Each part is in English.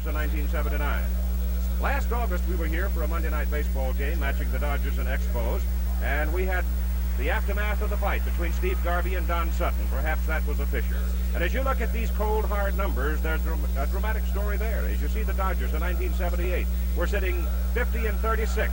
in 1979. Last August, we were here for a Monday night baseball game matching the Dodgers and Expos, and we had the aftermath of the fight between Steve Garvey and Don Sutton. Perhaps that was a fissure. And as you look at these cold, hard numbers, there's a dramatic story there. As you see the Dodgers in 1978 were sitting 50-36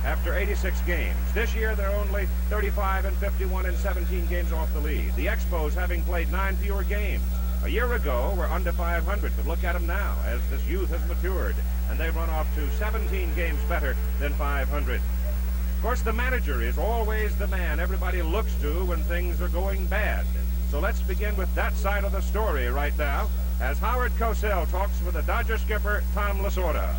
after 86 games. This year, they're only 35-51 and 17 games off the lead. The Expos, having played 9 fewer games. A year ago, were under 500, but look at them now as this youth has matured, and they've run off to 17 games better than 500. Of course, the manager is always the man everybody looks to when things are going bad. So let's begin with that side of the story right now as Howard Cosell talks with the Dodger skipper, Tom Lasorda.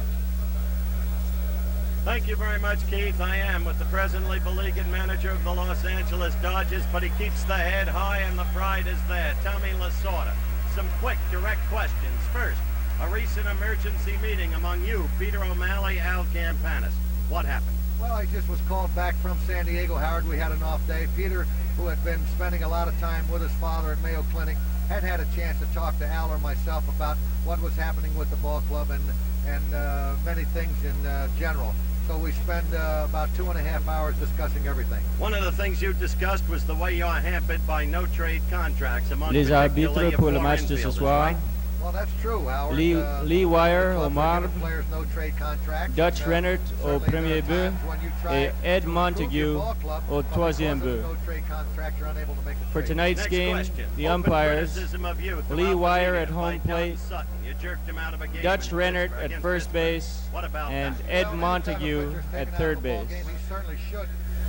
Thank you very much, Keith. I am with the presently beleaguered manager of the Los Angeles Dodgers, but he keeps the head high and the pride is there. Tommy Lasorda. Some quick, direct questions. First, a recent emergency meeting among you, Peter O'Malley, Al Campanis. What happened? Well, I just was called back from San Diego, Howard. We had an off day. Peter, who had been spending a lot of time with his father at Mayo Clinic, had a chance to talk to Al or myself about what was happening with the ball club and many things in general. So we spent about 2.5 hours discussing everything. One of the things you discussed was the way you are hampered by no-trade contracts among Les arbitres pour le match de ce soir. Right? Well, that's true, Howard. Lee Wire au marbre, no trade contracts, Dutch Rennert au premier but et Ed Montague au troisième but. For tonight's game, the umpires, Lee Wire at home plate, Dutch Rennert at first base, and Ed Montague at third base. He certainly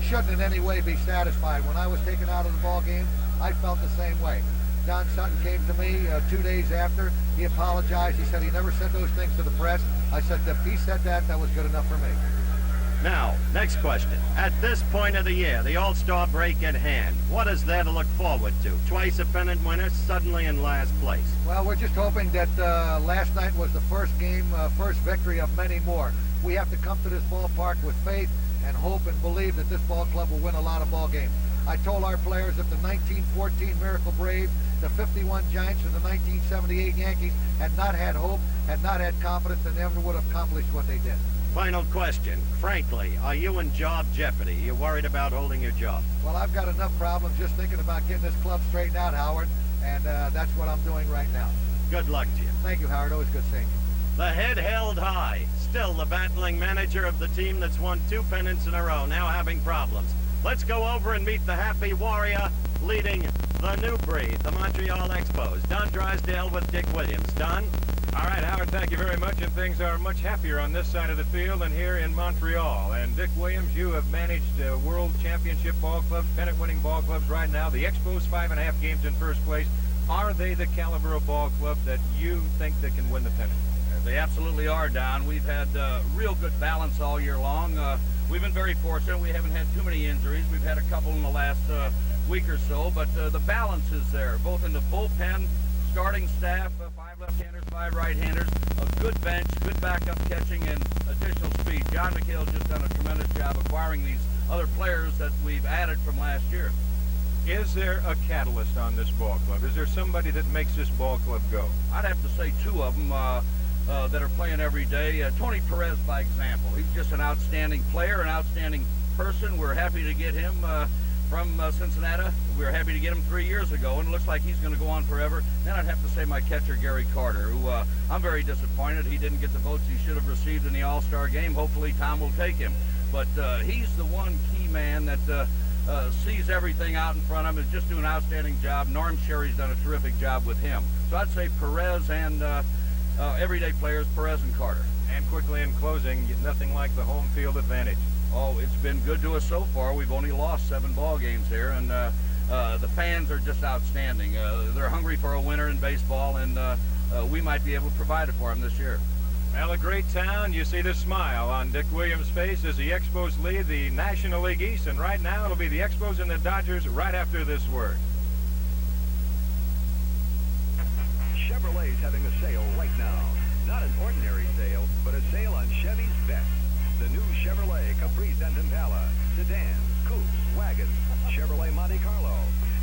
shouldn't in any way be satisfied. When I was taken out of the ball game, I felt the same way. Don Sutton came to me 2 days after. He apologized. He said he never said those things to the press. I said if he said that, that was good enough for me. Now, next question. At this point of the year, the All-Star break at hand, what is there to look forward to? Twice a pennant winner, suddenly in last place. Well, we're just hoping that last night was the first game, first victory of many more. We have to come to this ballpark with faith and hope and believe that this ball club will win a lot of ball games. I told our players that the 1914 Miracle Braves, the 51 Giants, and the 1978 Yankees had not had hope, had not had confidence, and never would have accomplished what they did. Final question. Frankly, are you in job jeopardy? Are you worried about holding your job? Well, I've got enough problems just thinking about getting this club straightened out, Howard, and that's what I'm doing right now. Good luck to you. Thank you, Howard. Always good seeing you. The head held high. Still the battling manager of the team that's won 2 pennants in a row, now having problems. Let's go over and meet the happy warrior leading the new breed, the Montreal Expos. Don Drysdale with Dick Williams. Don? All right, Howard, thank you very much, and things are much happier on this side of the field than here in Montreal. And Dick Williams, you have managed World Championship ball clubs, pennant-winning ball clubs right now. The Expos 5.5 games in first place. Are they the caliber of ball club that you think that can win the pennant? They absolutely are, Don. We've had real good balance all year long. We've been very fortunate. We haven't had too many injuries. We've had a couple in the last week or so, but the balance is there, both in the bullpen, starting staff, 5 left-handers, 5 right-handers, a good bench, good backup catching, and additional speed. John McHale's just done a tremendous job acquiring these other players that we've added from last year. Is there a catalyst on this ball club? Is there somebody that makes this ball club go? I'd have to say 2 of them that are playing every day. Tony Perez, by example. He's just an outstanding player, an outstanding person. We're happy to get him from Cincinnati. We were happy to get him 3 years ago, and it looks like he's going to go on forever. Then I'd have to say my catcher, Gary Carter, who I'm very disappointed he didn't get the votes he should have received in the All-Star game. Hopefully Tom will take him. But he's the one key man that sees everything out in front of him, is just doing an outstanding job. Norm Sherry's done a terrific job with him. So I'd say Perez and everyday players, Perez and Carter. And quickly in closing, nothing like the home field advantage. Oh, it's been good to us so far. We've only lost 7 ball games here, and the fans are just outstanding. They're hungry for a winner in baseball, and we might be able to provide it for them this year. Well, a great town. You see the smile on Dick Williams' face as the Expos lead the National League East, and right now it'll be the Expos and the Dodgers right after this word. Chevrolet's having a sale right now. Not an ordinary sale, but a sale on Chevy's best. The new Chevrolet Caprice and Impala, sedans, coupes, wagons, Chevrolet Monte Carlo,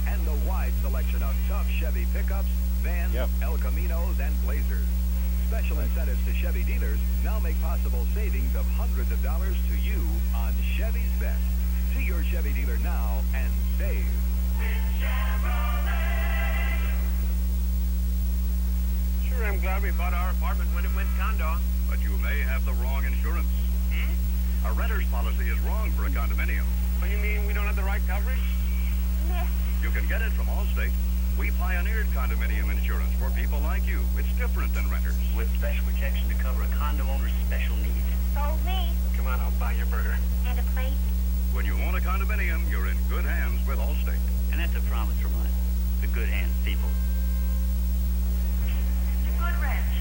and the wide selection of tough Chevy pickups, vans, El Caminos, and Blazers. Special incentives to Chevy dealers now make possible savings of hundreds of dollars to you on Chevy's Best. See your Chevy dealer now and save. Sure, I'm glad we bought our apartment when it went condo. But you may have the wrong insurance. A renter's policy is wrong for a condominium. What do you mean we don't have the right coverage? You can get it from Allstate. We pioneered condominium insurance for people like you. It's different than renters. With special protection to cover a condo owner's special needs. Sold me. Come on, I'll buy your burger. And a plate. When you own a condominium, you're in good hands with Allstate. And that's a promise from us. The good hands, people. Mr. Goodrich.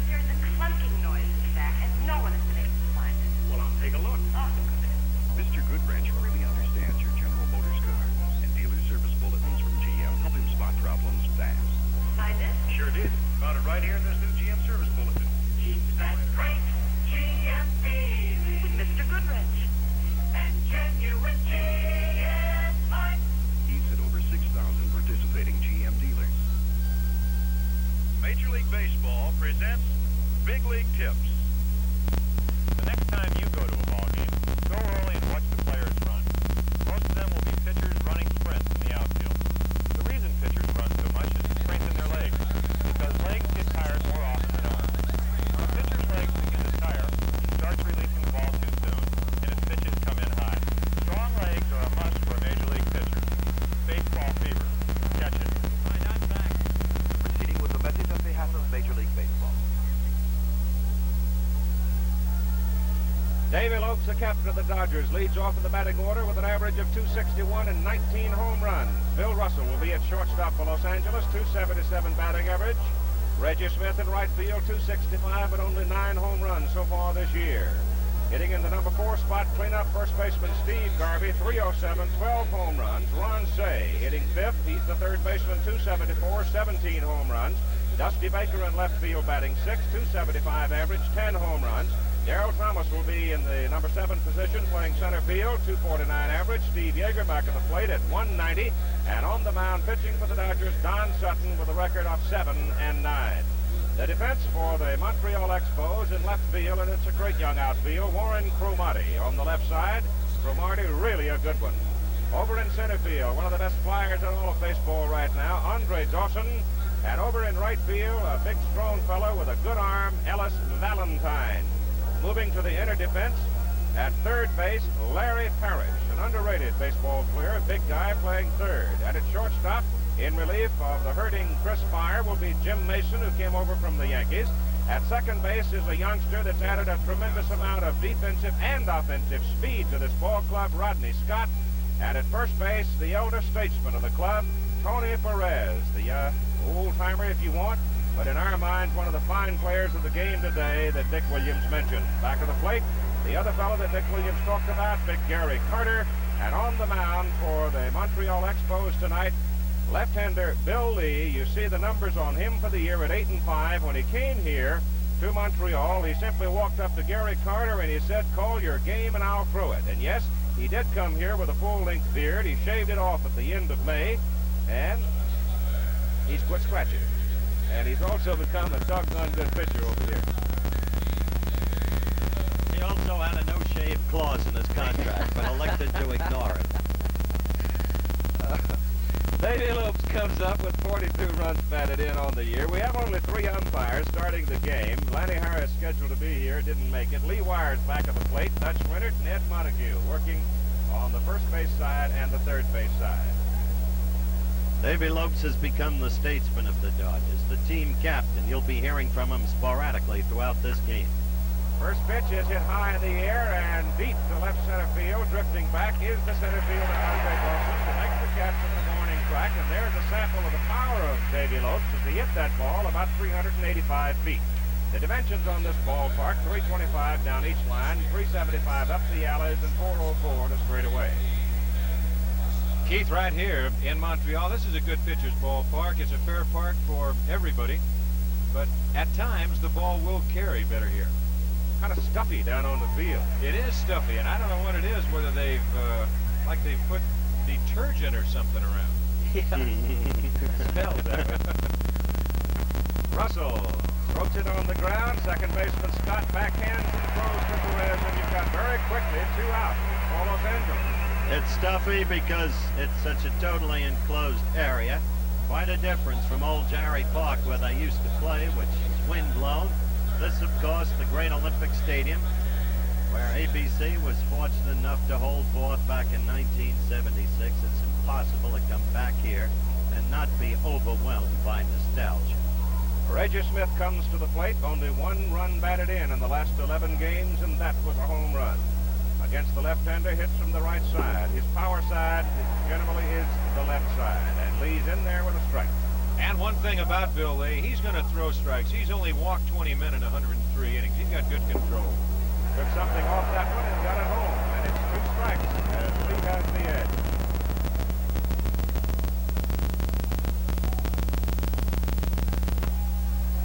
There's a clunking noise in the back, and no one has been able to find it. Well, I'll take a look. Oh, Mr. Goodwrench really understands your General Motors cars, and dealer service bulletins from GM help him spot problems fast. find it? Sure did. Found it right here in this new GM service bulletin. Keep that great GM feeling with Mr. Goodrich. And genuine GM parts. He's at over 6,000 participating GM dealers. Major League Baseball presents Big League Tips. The next time you go to a ball game, go early and watch the players run. Most of them will be pitchers running sprints in the outfield. The reason pitchers run so much is to strengthen their legs, because legs get tired more often than arms. When a pitcher's legs begin to tire, he starts releasing the ball too soon, and his pitches come in high. Strong legs are a must for a Major League pitcher. Baseball fever. Catch it. I'm back. Proceeding with the message on behalf of Major League Baseball. Davey Lopes, the captain of the Dodgers, leads off in the batting order with an average of 261 and 19 home runs. Bill Russell will be at shortstop for Los Angeles, 277 batting average. Reggie Smith in right field, 265 and only 9 home runs so far this year. Hitting in the number 4 spot, cleanup first baseman Steve Garvey, 307, 12 home runs. Ron Say hitting 5th. He's the third baseman, 274, 17 home runs. Dusty Baker in left field batting 6th, 275 average, 10 home runs. Darrell Thomas will be in the number 7 position playing center field, 249 average. Steve Yeager back at the plate at 190. And on the mound pitching for the Dodgers, Don Sutton with a record of 7 and 9. The defense for the Montreal Expos in left field, and it's a great young outfield. Warren Cromartie on the left side. Cromartie really a good one. Over in center field, one of the best flyers in all of baseball right now, Andre Dawson. And over in right field, a big strong fellow with a good arm, Ellis Valentine. Moving to the inner defense, at third base, Larry Parrish, an underrated baseball player, a big guy playing third. And at shortstop, in relief of the hurting Chris Fire, will be Jim Mason, who came over from the Yankees. At second base is a youngster that's added a tremendous amount of defensive and offensive speed to this ball club, Rodney Scott. And at first base, the elder statesman of the club, Tony Perez, the old-timer if you want, but in our minds, one of the fine players of the game today that Dick Williams mentioned. Back of the plate, the other fellow that Dick Williams talked about, Big Gary Carter. And on the mound for the Montreal Expos tonight, left-hander Bill Lee. You see the numbers on him for the year at 8 and 5. When he came here to Montreal, he simply walked up to Gary Carter and he said, "Call your game and I'll throw it." And yes, he did come here with a full-length beard. He shaved it off at the end of May, and he's quit scratching. And he's also become a doggone good pitcher over here. He also had a no-shave clause in his contract, but elected to ignore it. Davey Lopes comes up with 42 runs batted in on the year. We have only 3 umpires starting the game. Lanny Harris, scheduled to be here, didn't make it. Lee Wire's back at the plate. Dutch Winnert and Ed Montague working on the first base side and the third base side. Davey Lopes has become the statesman of the Dodgers, the team captain. You'll be hearing from him sporadically throughout this game. First pitch is hit high in the air and deep to left center field. Drifting back is the center fielder, Andre Dawson, to make the catch in the morning track. And there's a sample of the power of Davey Lopes as he hit that ball about 385 feet. The dimensions on this ballpark, 325 down each line, 375 up the alleys, and 404 to straightaway. Keith, right here in Montreal, this is a good pitcher's ballpark. It's a fair park for everybody, but at times the ball will carry better here. Kind of stuffy down on the field. It is stuffy, and I don't know what it is, whether they've put detergent or something around. Yeah. Smells that way. Russell Throws it on the ground. Second baseman Scott backhands and throws to Perez, and you've got very quickly 2 out for Los Angeles. It's stuffy because it's such a totally enclosed area. Quite a difference from old Jarry Park where they used to play, which is windblown. This, of course, the great Olympic Stadium, where ABC was fortunate enough to hold forth back in 1976. It's impossible to come back here and not be overwhelmed by nostalgia. Reggie Smith comes to the plate. Only 1 run batted in the last 11 games, and that was a home run. Against the left-hander, hits from the right side. His power side generally is the left side, and Lee's in there with a strike. And one thing about Bill Lee, he's going to throw strikes. He's only walked 20 men in 103 innings. He's got good control. Took something off that one and got it home, and it's 2 strikes as Lee has the edge.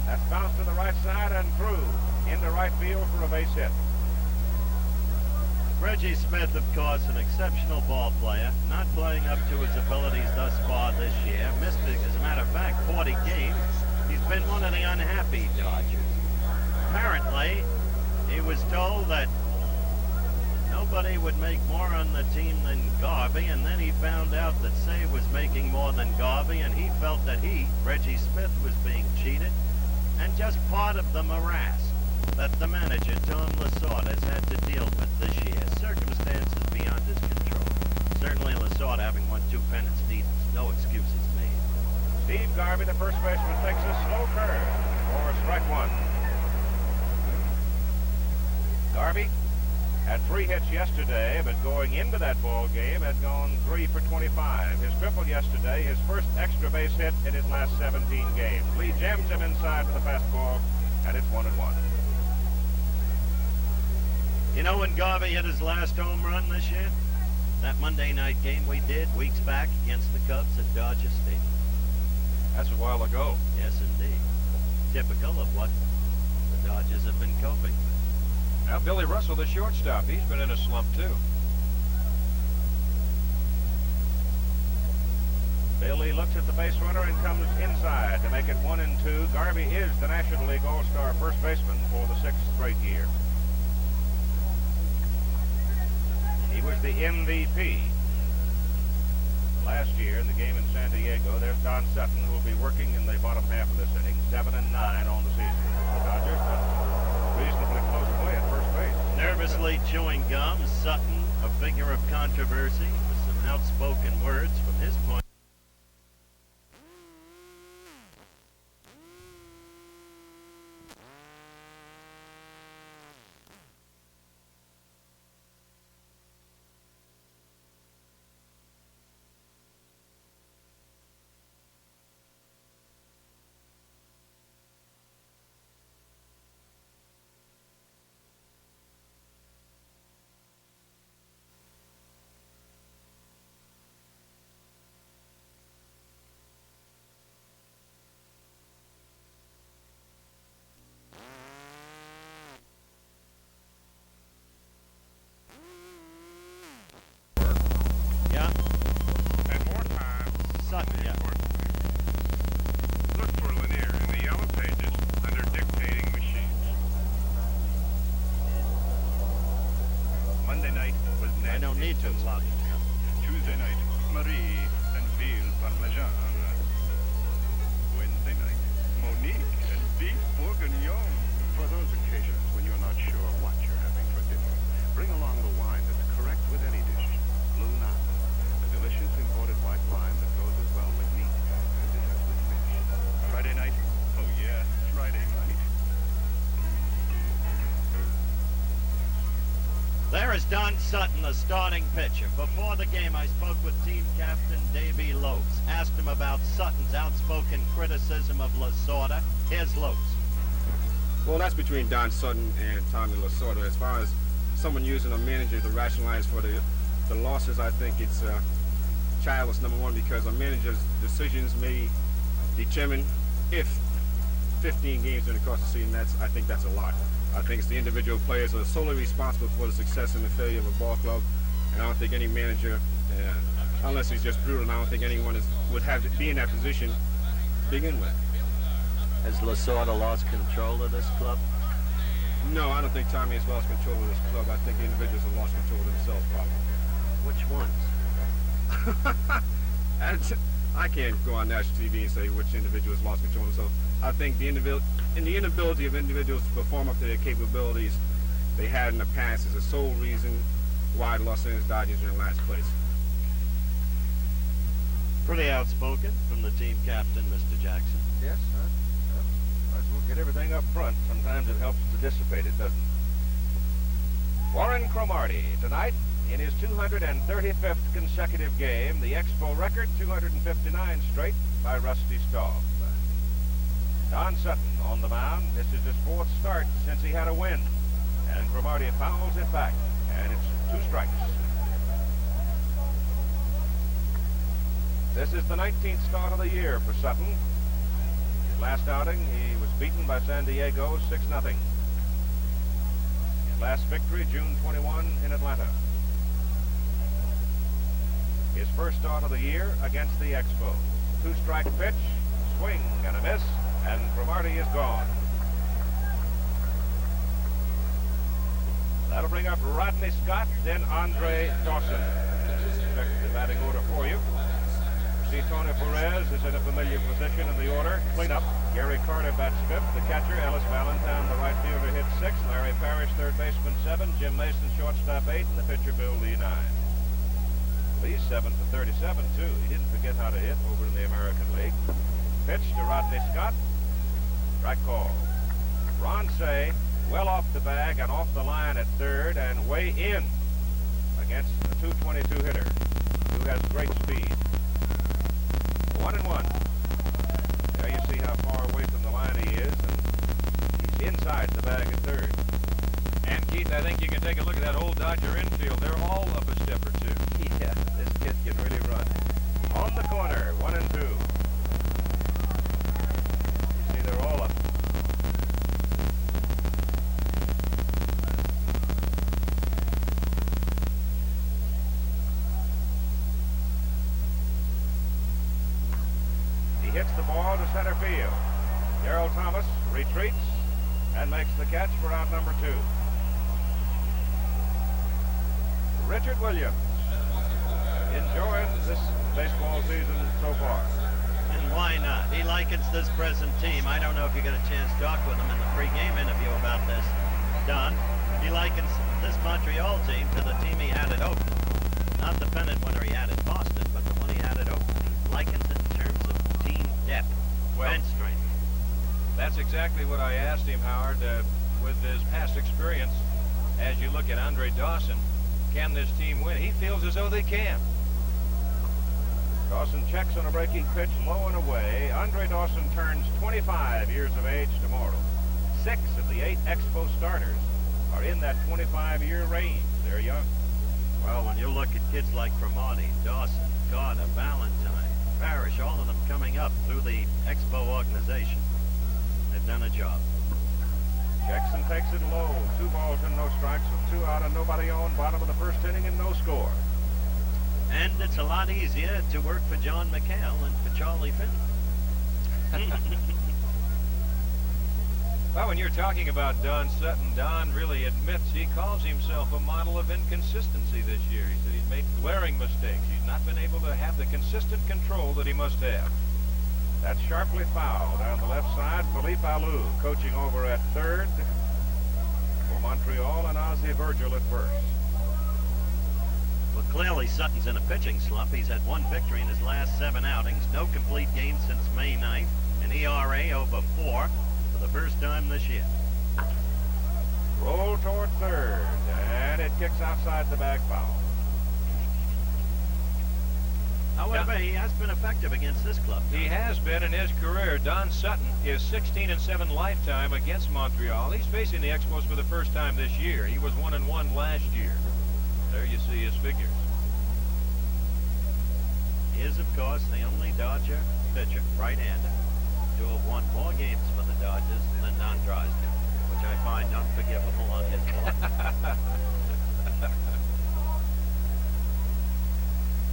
That's bounced to the right side and through into right field for a base hit. Reggie Smith, of course, an exceptional ball player, not playing up to his abilities thus far this year. Missed, as a matter of fact, 40 games. He's been one of the unhappy Dodgers. Apparently, he was told that nobody would make more on the team than Garvey, and then he found out that Say was making more than Garvey, and he felt that he, Reggie Smith, was being cheated, and just part of the morass that the manager, Tom Lasorda, has had to deal with this year. Circumstances beyond his control. Certainly Lasorda, having won 2 pennants, needs no excuses made. Steve Garvey, the first baseman, takes a slow curve for strike 1. Garvey had 3 hits yesterday, but going into that ball game had gone 3 for 25. His triple yesterday, his first extra base hit in his last 17 games. Lee jams him inside for the fastball, and it's 1-1. You know when Garvey hit his last home run this year? That Monday night game we did weeks back against the Cubs at Dodger Stadium. That's a while ago. Yes, indeed. Typical of what the Dodgers have been coping with. Now Billy Russell, the shortstop, he's been in a slump too. Billy looks at the base runner and comes inside to make it 1-2. Garvey is the National League All-Star first baseman for the 6th straight year. He was the MVP last year in the game in San Diego. There's Don Sutton, who will be working in the bottom half of this inning. 7-9 on the season. The Dodgers, but reasonably close play at first base. Nervously chewing gum, Sutton, a figure of controversy, with some outspoken words from his point. Tuesday night, Marie and veal parmesan. Wednesday night, Monique and beef bourguignon. For those occasions when you're not sure what you're having for dinner, bring along the wine that's correct with any dish. Blue Nile, a delicious imported white wine that goes as well with meat as it does with fish. Friday night, oh yeah, Friday night. There is Don Sutton, the starting pitcher. Before the game, I spoke with team captain Davey Lopes. Asked him about Sutton's outspoken criticism of Lasorda. Here's Lopes. Well, that's between Don Sutton and Tommy Lasorda. As far as someone using a manager to rationalize for the losses, I think it's childless, number one, because a manager's decisions may determine if 15 games during the course of the season, I think that's a lot. I think it's the individual players that are solely responsible for the success and the failure of a ball club. And I don't think any manager, unless he's just brutal, and I don't think anyone would have to be in that position to begin with. Has Lasorda lost control of this club? No, I don't think Tommy has lost control of this club. I think the individuals have lost control of themselves, probably. Which ones? I can't go on national TV and say which individual has lost control of themselves. I think the inability of individuals to perform up to their capabilities they had in the past is the sole reason why the Los Angeles Dodgers are in last place. Pretty outspoken from the team captain, Mr. Jackson. Yes, might as well get everything up front. Sometimes it helps to dissipate it, doesn't it? Warren Cromartie tonight in his 235th consecutive game, the Expo record 259 straight by Rusty Staub. Don Sutton on the mound. This is his 4th start since he had a win. And Cromartie fouls it back, and it's 2 strikes. This is the 19th start of the year for Sutton. His last outing, he was beaten by San Diego 6-0. His last victory, June 21 in Atlanta. His first start of the year against the Expos. 2-strike pitch, swing and a miss, and Cromartie is gone. That'll bring up Rodney Scott, then Andre Dawson. Check the batting order for you. See, Tony Perez is in a familiar position in the order. Cleanup. Gary Carter bats 5th. The catcher, Ellis Valentine, the right fielder, hits 6th. Larry Parrish, third baseman, 7. Jim Mason, shortstop, 8. And the pitcher, Bill Lee, 9. Lee's 7 for 37, too. He didn't forget how to hit over in the American League. Pitch to Rodney Scott. Strike call. Ron Say, well off the bag and off the line at third and way in against a 222 hitter who has great speed. 1-1. There you see how far away from the line he is, and he's inside the bag at third. And Keith, I think you can take a look at that whole Dodger infield. They're all up a step or 2. Yeah, this kid can really run. On the corner, 1-2. You see they're all up. Hits the ball to center field. Darrell Thomas retreats and makes the catch for out number 2. Richard Williams enjoying this baseball season so far. And why not? He likens this present team. I don't know if you got a chance to talk with him in the pre-game interview about this, Don. He likens this Montreal team to the team he had at Oakland. Not the pennant winner he had at Boston, but the one he had at Oakland. He likens it in terms of team depth, bench strength. That's exactly what I asked him, Howard, with his past experience. As you look at Andre Dawson, can this team win? He feels as though they can. Dawson checks on a breaking pitch low and away. Andre Dawson turns 25 years of age tomorrow. 6 of the 8 Expo starters are in that 25-year range. They're young. Well, when you look at kids like Cromartie, Dawson, Carter, Valentine, Parrish, all of them coming up through the Expo organization, they've done a job. Jackson takes it low. 2 balls and no strikes with 2 out and nobody on. Bottom of the first inning and no score. And it's a lot easier to work for John McHale than for Charlie Finley. Well, when you're talking about Don Sutton, Don really admits he calls himself a model of inconsistency this year. He said he's made glaring mistakes. He's not been able to have the consistent control that he must have. That's sharply fouled down the left side. Philippe Alou coaching over at third for Montreal, and Ozzie Virgil at first. Well, clearly Sutton's in a pitching slump. He's had 1 victory in his last 7 outings. No complete games since May 9th. An ERA over 4 for the first time this year. Roll toward third, and it kicks outside the bag, foul. However, he has been effective against this club. He has been in his career. Don Sutton is 16-7 lifetime against Montreal. He's facing the Expos for the first time this year. He was 1-1 last year. There you see his figures. He is, of course, the only Dodger pitcher, right-hander, to have won more games for the Dodgers than Don Drysdale, which I find unforgivable on his part.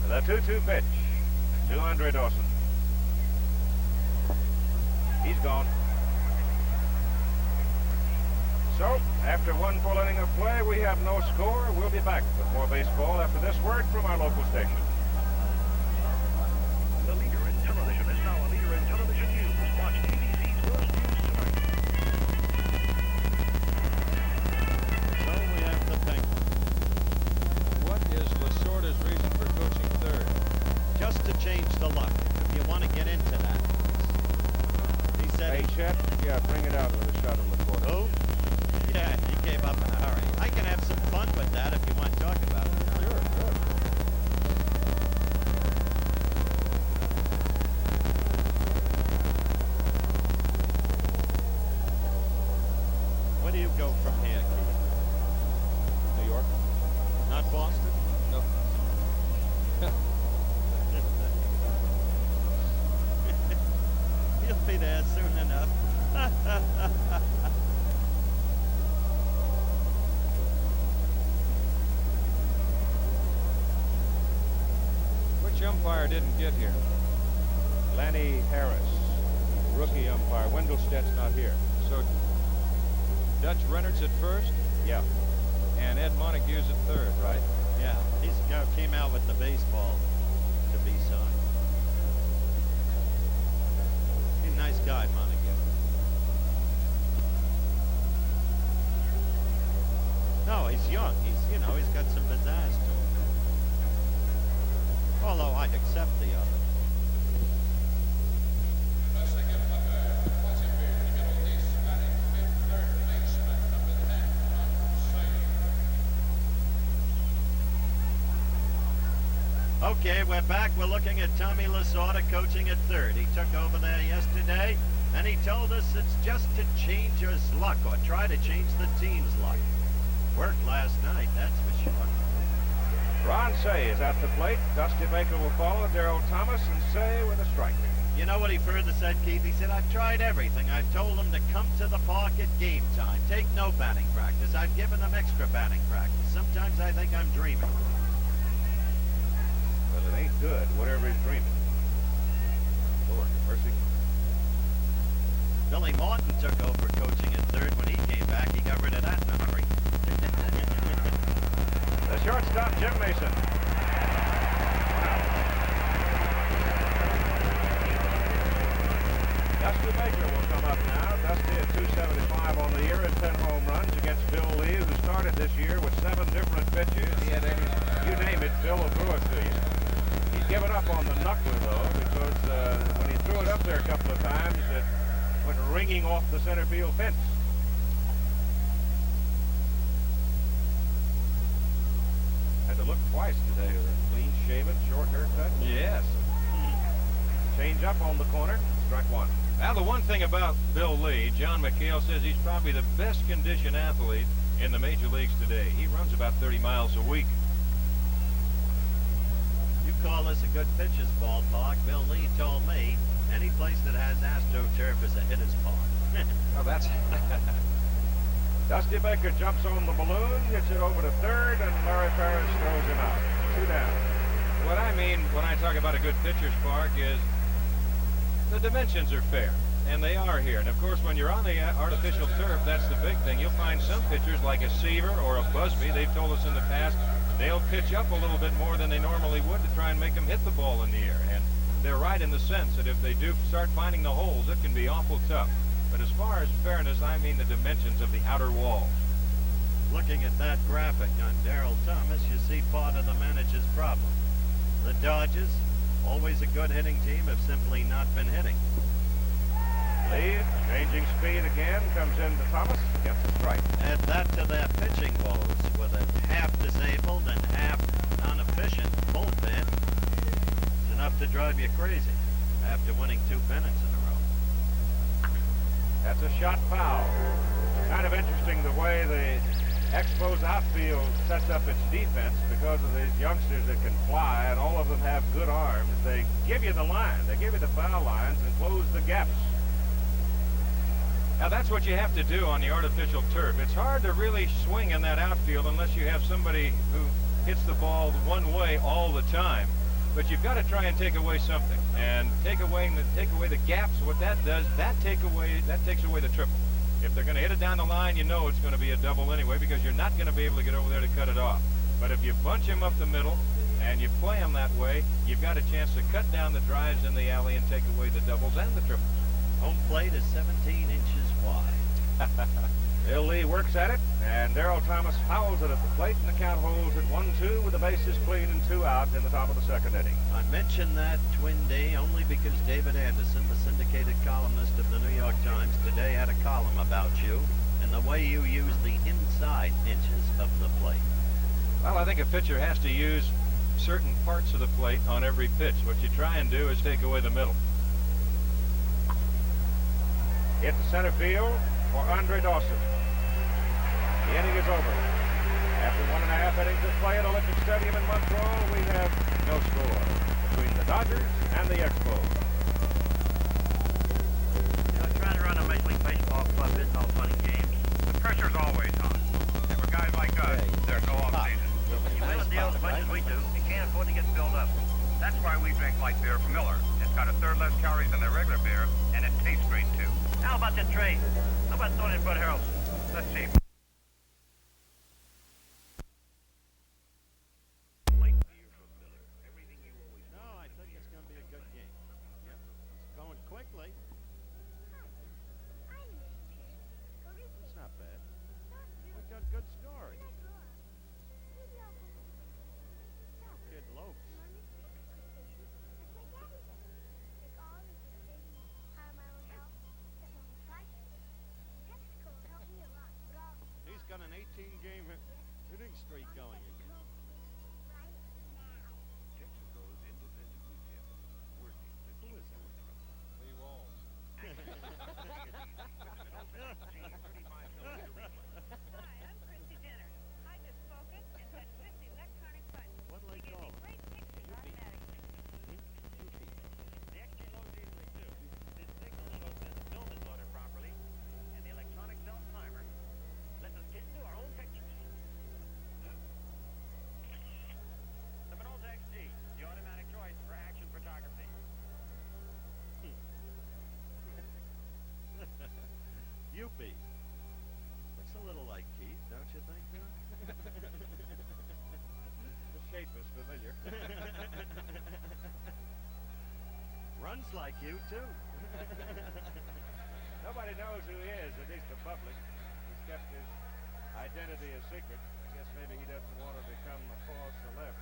The 2-2 pitch to Andre Dawson. He's gone. So, after one full inning of play, we have no score. We'll be back with more baseball after this word from our local station. The leader in television is now a leader in television news. Watch ABC's World News tonight. So we have the Penguins. What is Lasorda's reason for coaching third? Just to change the luck, if you want to get into that. He said... Hey, Chet, yeah, bring it out with a shot of Lasorda. Oh? Yeah, he gave up in a hurry. I can have some fun with that if you want to talk about it. Sure, good. Where do you go from here, Keith? New York? Not Boston? No. You'll be there soon enough. Which umpire didn't get here? Lanny Harris, rookie umpire. Wendelstedt's not here. So Dutch Rennert's at first Yeah. and Ed Montague's at third, right? Yeah, he's came out with the baseball to be signed. He's a nice guy, Montague. No, he's young. He's got some pizzazz to him. Although I'd accept the other. Okay, we're back. We're looking at Tommy Lasorda coaching at third. He took over there yesterday, and he told us it's just to change his luck, or try to change the team's luck. Worked last night, that's for sure. Ron Say is at the plate. Dusty Baker will follow. Darrell Thomas and Say with a strike. You know what he further said, Keith? He said, I've tried everything. I've told them to come to the park at game time. Take no batting practice. I've given them extra batting practice. Sometimes I think I'm dreaming. Well, it ain't good, whatever he's dreaming. Lord, mercy. Billy Martin took over coaching at third. When he came back, he got rid of that in a hurry. The shortstop, Jim Mason. Dusty Baker will come up now. Dusty at 275 on the year and 10 home runs against Bill Lee, who started this year with 7 different pitches. He had you name it, Bill will throw it to you. He's given up on the knuckler, though, because when he threw it up there a couple of times, it went ringing off the center field fence. Had to look twice today with a clean-shaven, short haircut. Yes. Change up on the corner, strike one. Now, the one thing about Bill Lee, John McHale says he's probably the best conditioned athlete in the major leagues today. He runs about 30 miles a week. You call this a good pitcher's ballpark. Bill Lee told me any place that has AstroTurf is a hitter's park. Oh, that's... Dusty Baker jumps on the balloon, hits it over to third, and Larry Parrish throws him out. 2 down. What I mean when I talk about a good pitcher's park is the dimensions are fair, and they are here. And of course, when you're on the artificial turf, that's the big thing. You'll find some pitchers like a Seaver or a Busby. They've told us in the past they'll pitch up a little bit more than they normally would to try and make them hit the ball in the air. And they're right in the sense that if they do start finding the holes, it can be awful tough. But as far as fairness, I mean the dimensions of the outer walls. Looking at that graphic on Darrell Thomas, you see part of the manager's problem. The Dodgers, always a good hitting team, have simply not been hitting. Lee, changing speed again, comes into Thomas, gets a strike. Add that to their pitching woes with a half disabled and half non-efficient bullpen. It's enough to drive you crazy after winning 2 pennants in a row. That's a shot foul. Kind of interesting the way the Expos outfield sets up its defense because of these youngsters that can fly, and all of them have good arms. They give you the line. They give you the foul lines and close the gaps. Now, that's what you have to do on the artificial turf. It's hard to really swing in that outfield unless you have somebody who hits the ball one way all the time. But you've got to try and take away something, and take away the gaps. What that does, that takes away the triple. If they're going to hit it down the line, you know it's going to be a double anyway because you're not going to be able to get over there to cut it off. But if you bunch him up the middle and you play him that way, you've got a chance to cut down the drives in the alley and take away the doubles and the triples. Home plate is 17 inches wide. Bill Lee works at it, and Darrell Thomas fouls it at the plate, and the count holds at 1-2 with the bases clean and 2 out in the top of the second inning. I mentioned that, Twin D, only because David Anderson, the syndicated columnist of the New York Times, today had a column about you and the way you use the inside inches of the plate. Well, I think a pitcher has to use certain parts of the plate on every pitch. What you try and do is take away the middle. Hit to center field for Andre Dawson. The inning is over. After 1.5 innings of play at Olympic Stadium in Montreal, we have no score between the Dodgers and the Expos. You know, trying to run a Major League Baseball club isn't all fun and games. The pressure's always on. And for guys like us, there's no off-season. You win a deal as much as we do, you can't afford to get filled up. That's why we drink light beer from Miller. It's got a third less calories than the regular beer, and it tastes great, too. How about the trade? How about throwing in Bud Harrelson? Let's see. No, I think it's going to be a good game. Yep, it's going quickly. It's not bad. We got good story. Kid loafs. He's got an 18-game hitting streak going again. Who is that? Lee Walls. Hi, I'm Christy Jenner. I just focus and touch this electronic button. What'll they call him? Great pictures automatically. The XG loads easily, too. This signal shows that the film is loaded properly, and the electronic self-timer lets us get into our own pictures. The Minolta XG, the automatic choice for action photography. Youppi. Looks a little like Keith, don't you think, Don? The shape is familiar. Runs like you, too. Nobody knows who he is, at least the public. He's kept his identity a secret. I guess maybe he doesn't want to become a false celeb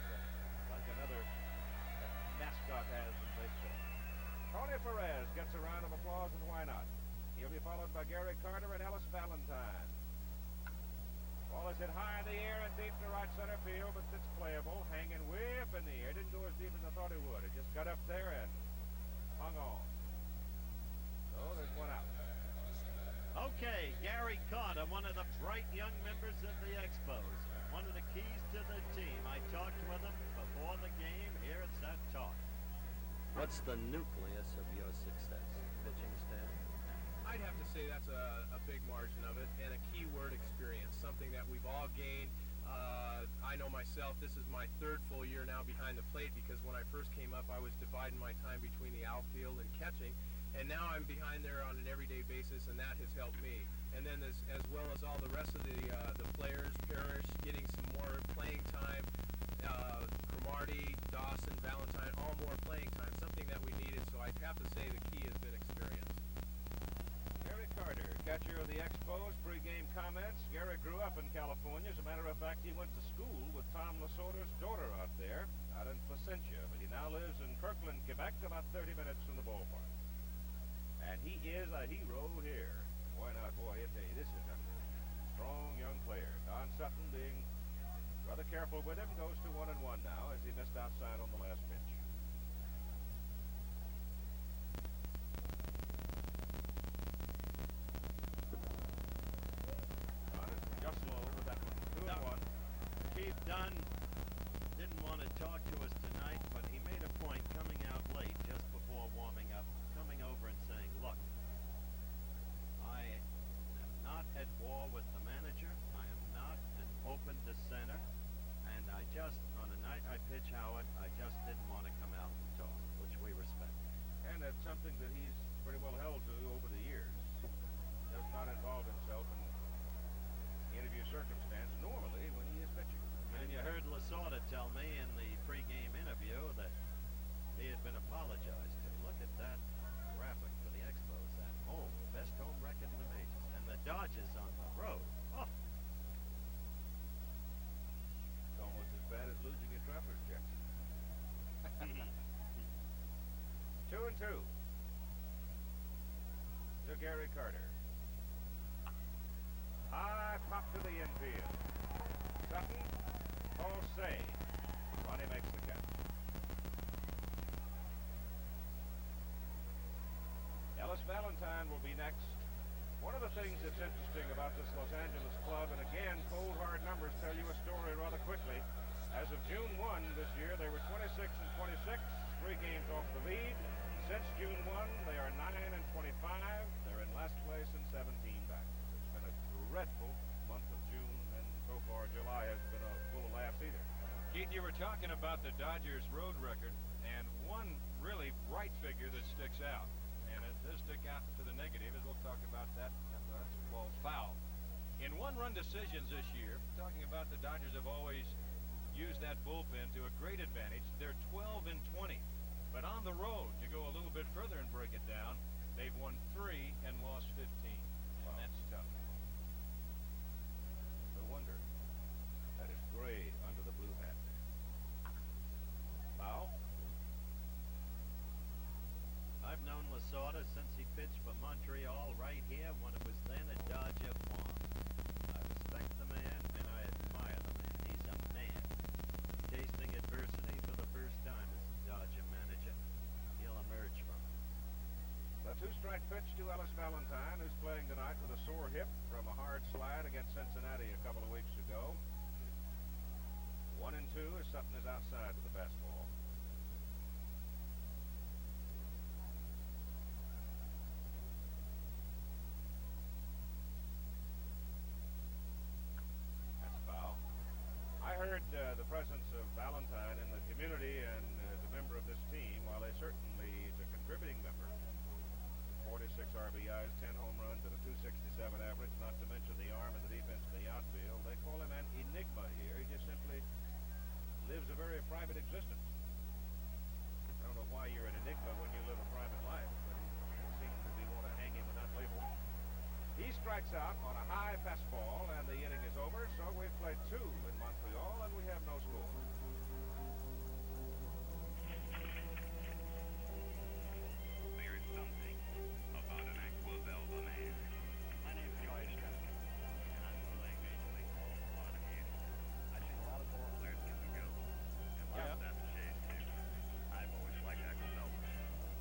like another mascot has in baseball. Tony Perez gets a round of applause, and why not? He'll be followed by Gary Carter and Ellis Valentine. Ball is hit high in the air and deep to right center field, but it's playable, hanging way up in the air. Didn't go as deep as I thought it would. It just got up there and hung on. So there's one out. Okay, Gary Carter, one of the bright young members of the Expos. One of the keys to the team. I talked with him before the game. Here it's that talk. What's the nucleus of your success? Pitching staff? I'd have to say that's a big margin of it, and a key word, experience, something that we've all gained. I know myself, this is my third full year now behind the plate, because when I first came up, I was dividing my time between the outfield and catching, and now I'm behind there on an everyday basis, and that has helped me. And then as well as all the rest of the players, Parrish getting some more playing time, Cromartie, Dawson, Valentine, all more playing time, something that we needed. So I'd have to say the key has been experience. Gary Carter, catcher of the Expos, pregame comments. Gary grew up in California. As a matter of fact, he went to school with Tom Lasorda's daughter out there, out in Placentia. But he now lives in Kirkland, Quebec, about 30 minutes from the ballpark. And he is a hero here. Why not? Boy, I tell you, this is a strong young player. Don Sutton being rather careful with him, goes to 1-1 now as he missed outside on the last pitch. Don is just low with that one. 2-1. Keith Dunn didn't want to talk to us tonight, but he made a point coming out late just before warming up, coming over and saying, look, I am not at war with the manager. I am not an open dissenter. And I just, on a night I pitch Howard, I just didn't want to come out and talk, which we respect. And that's something that he's pretty well held to over the years. Just not involved in Gary Carter. High pop to the infield. Sutton, Jose. Ronnie makes the catch. Ellis Valentine will be next. One of the things that's interesting about this Los Angeles club, and again, cold hard numbers tell you a story rather quickly. As of June 1 this year, they were 26 and 26, 3 games off the lead. Since June 1, they are 9 and 25. They're in last place and 17 back. It's been a dreadful month of June, and so far July has been full of laughs either. Keith, you were talking about the Dodgers' road record, and one really bright figure that sticks out, and it does stick out to the negative, as we'll talk about that. That's ball's foul. In one-run decisions this year, talking about the Dodgers have always used that bullpen to a great advantage. They're 12 and 20. But on the road, you go a little bit further and break it down, they've won 3 and lost 15. And that's tough. No wonder. That is gray under the blue hat. Foul. I've known Lasorda since he pitched for Montreal right here when it was then a Dodger farm. I respect the man and I admire the man. He's a man. Tasting adversity for the first time as a Dodger manager. He'll emerge from it. The two-strike pitch to Ellis Valentine, who's playing tonight with a sore hip from a hard slide against Cincinnati a couple of weeks ago. 1 and 2 as Sutton is outside with the fastball. That's foul. I heard the presence of Valentine in the community and as a member of this team, while they certainly is a contributing member. 46 RBIs, 10 home runs, and a .267 average, not to mention the arm and the defense in the outfield. They call him an enigma here. He just simply lives a very private existence. I don't know why you're an enigma when you live a private life, but it seems that we want to hang him with that label. He strikes out on a high fastball, and the inning is over, so we've played 2 in Montreal, and we have no score. There's something about an Expos Elba man. My name is Joy Stresky, and I've been playing Major League Ball for a lot of years. I've seen a lot of ball players come and go, and lots of them shades too. I've always liked Expos Elba.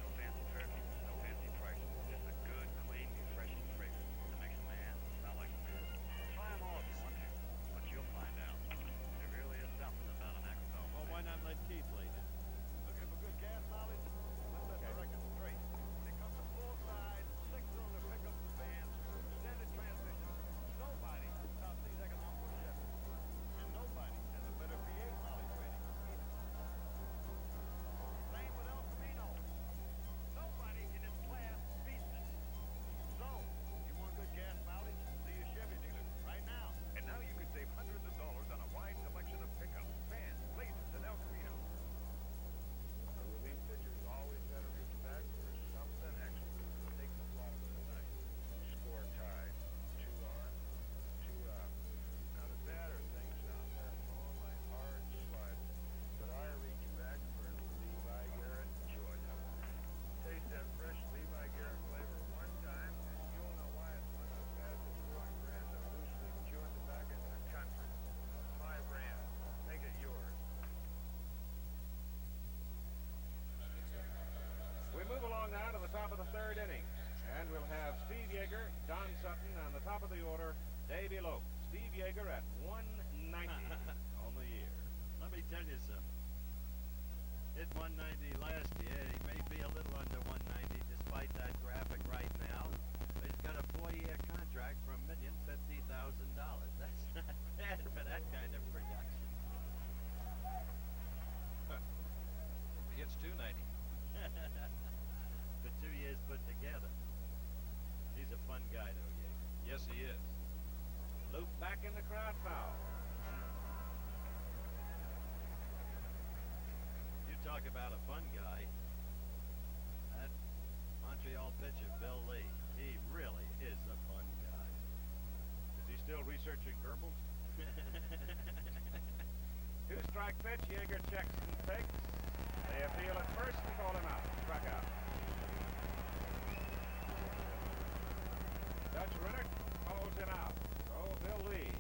No fancy perfume, no fancy price, just a good, clean, refreshing fragrance that makes a man smell like a man. Try them all if you want to, but you'll find out. There really is something about an Expos Elba. Well, why not let Keith lead it? Looking for good gas mileage? Let's set the record straight. When it comes to full-size, 6-cylinder pickups and vans, standard transmissions, nobody tops these economical Chevys. And nobody has a better V8 mileage rating either. Same with El Camino. Nobody in its class beats it. So, you want good gas mileage? See your Chevy dealer right now. And now you can save hundreds of dollars on a wide selection of pickups, vans, Blazers, and El Camino. A relief pitcher's always got to reach back for something extra. Take the ball tonight. Score tied. 2 on, 2 out. Now the batter thinks I'm going to throw my hard slide, but I reach back for Levi Garrett joy. Taste that fresh Levi Garrett flavor one time, and you'll know why it's one of the fastest growing brands of loose leaf chewing tobacco in the country. My brand. Make it yours. We move along now to the top of the 3rd inning, and we'll have Steve Yeager, Don Sutton, and the top of the order, Davey Lope. Steve Yeager at 190 on the year. Let me tell you something. Hit 190 last year. He may be a little under 190 despite that graphic right now. But he's got a 4-year contract for $1,050,000. That's not bad for that kind of production. He hits 290. For 2 years put together. He's a fun guy, though, Yeager. Yes, he is. Loop back in the crowd foul. You talk about a fun guy. That Montreal pitcher, Bill Lee, he really is a fun guy. Is he still researching Goebbels? 2-strike pitch. Yeager checks and takes. They appeal at first and call him out. Struck out. baser in it, follows him out. So Bill Lee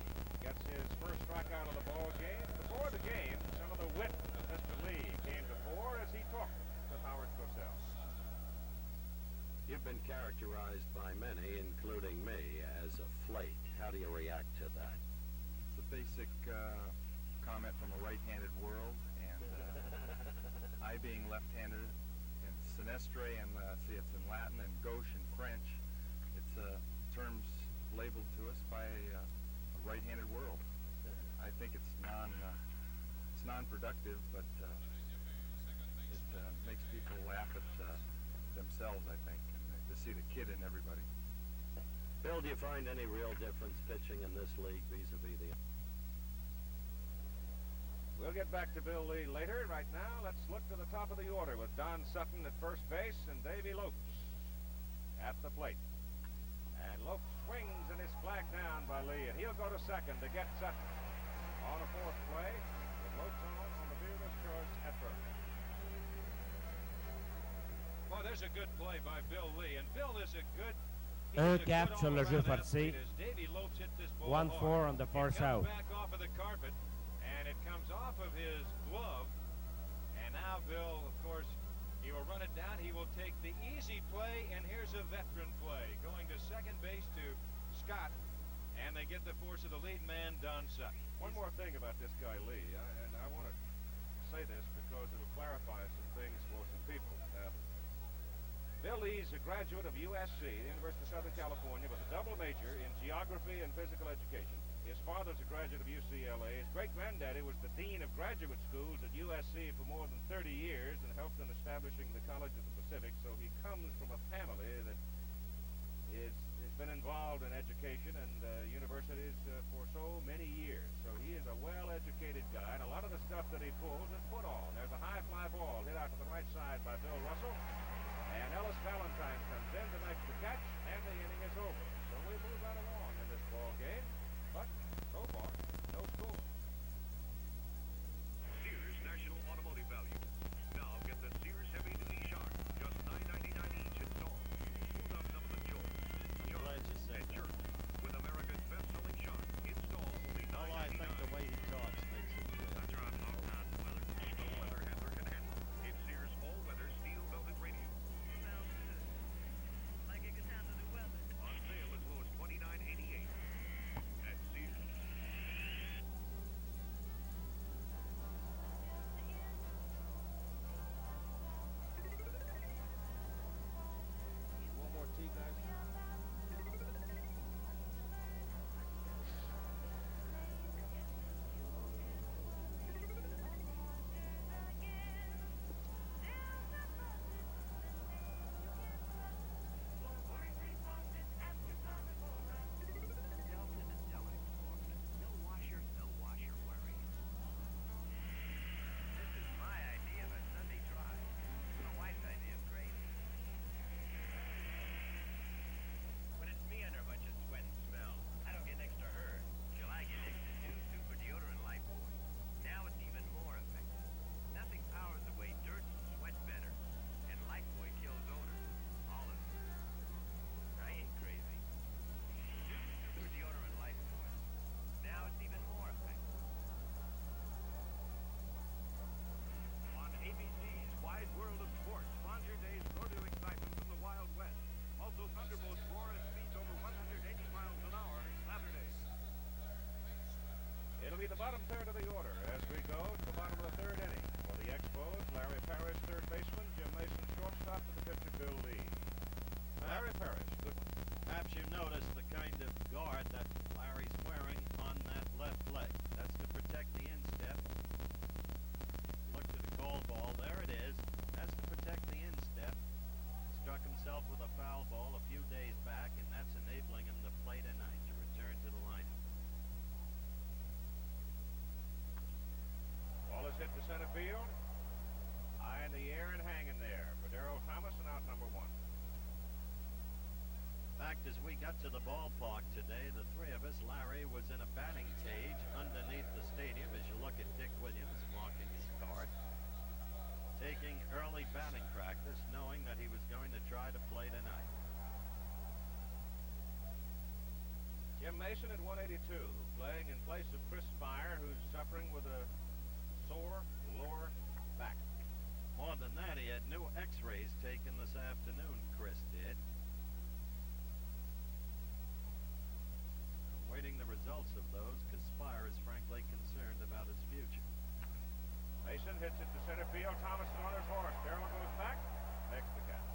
gets his first strikeout of the ball game. Before the game, some of the wit of Mr. Lee came to fore as he talked with Howard Cosell. You've been characterized by many, including me, as a flake. How do you react to that? It's a basic comment from a right-handed world, and I being left-handed, and sinistre, and see, it's in Latin and gauche in French. It's terms labeled to us by a right-handed world. I think it's non-productive, but it makes people laugh at themselves, I think, and to see the kid in everybody. Bill, do you find any real difference pitching in this league vis-a-vis the... We'll get back to Bill Lee later. Right now, let's look to the top of the order with Don Sutton at first base and Davy Lopes at the plate. And Lopes swings and is flagged down by Lee, and he'll go to second to get Sutton on a fourth play with Lopes on the fielder's choice at first. Well, there's a good play by Bill Lee, and Bill is a good... Un cap sur le jeu forcé. 1-4 on the first out. Back off of the carpet, and it comes off of his glove. And now Bill, of course, he will run it down. He will take the easy play, and here's a veteran play. Going to second base to Scott, and they get the force of the lead man, Don Sutton. One more thing about this guy Lee, and I want to say this because it'll clarify some things for some people. Bill Lee's a graduate of USC, the University of Southern California, with a double major in geography and physical education. His father's a graduate of UCLA. His great-granddaddy was the dean of graduate schools at USC for more than 30 years and helped in establishing the College of the Pacific. So he comes from a family that has been involved in education and universities for so many years. So he is a well-educated guy, and a lot of the stuff that he pulls is put on. There's a high fly ball hit out to the right side by Bill Russell. And Ellis Valentine comes in to make the catch, and the inning is over. So we move right along in this ball game, but so far, no score. Sears National Automotive Value. Now get the Sears Heavy Duty Shark, just $9.99 each installed. Smooth out some of the joints, jumps, and jerks with America's best-selling shark. Install only $9.99. Oh, I think the way he talks makes it good. That's right, all kinds of weather. No weather handler can handle. It's Sears Fall Weather Steel Belted Radio. On sale as low as $29.88 at Sears. One more tea, guys. It'll be the bottom third of the order as we go to the bottom of the third inning. For the Expos, Larry Parrish, third baseman, Jim Mason, shortstop, and the pitcher, Bill Lee. Larry Parrish, good one. Perhaps you noticed the kind of guard that Larry's wearing on that left leg. That's to protect the instep. Look to the call ball. There it is. That's to protect the instep. Struck himself with a foul ball a few days back, and that's enabling him to play tonight, to return to the lineup. Ball is hit to center field. High in the air and hanging there for Darrell Thomas, and out number one. In fact, as we got to the ballpark today, the three of us, Larry was in a batting cage underneath the stadium as you look at Dick Williams walking his cart, taking early batting practice, knowing that he was going to try to play tonight. Jim Mason at 182, playing in place of Chris Spire, who's suffering with a sore lower back. More than that, he had new x-rays taken this afternoon, Chris did. Waiting the results of those, because Spire is frankly concerned about his future. Mason hits it to center field. Thomas is on his horse. Darrell goes back, makes the catch.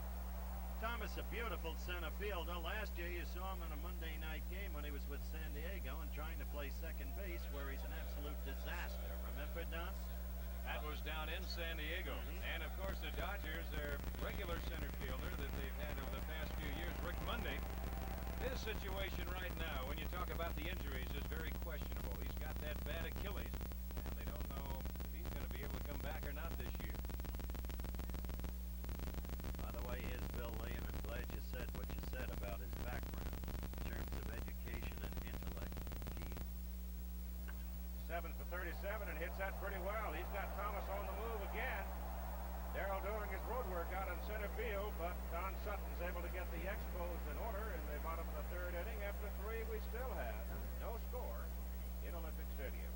Thomas, a beautiful center fielder. Last year you saw him in a Monday night game when he was with San Diego and trying to play second base, where he's an absolute disaster. Remember, Don? That was down in San Diego. And, of course, the Dodgers, their regular center fielder that they've had over the past few years, Rick Monday, his situation right now, when you talk about the injuries, is very questionable. He's got that bad Achilles, and they don't know if he's going to be able to come back or not this year. By the way, here's Bill Lee, and I'm glad you said what you said about his background in terms of education and intellect. Keith. 7 for 37 and hits that pretty well. He's got Thomas on the move again. Darrell doing his road work out in center field, but Don Sutton's able to get the Expos in order in the bottom of the third inning. After 3, we still have no score in Olympic Stadium.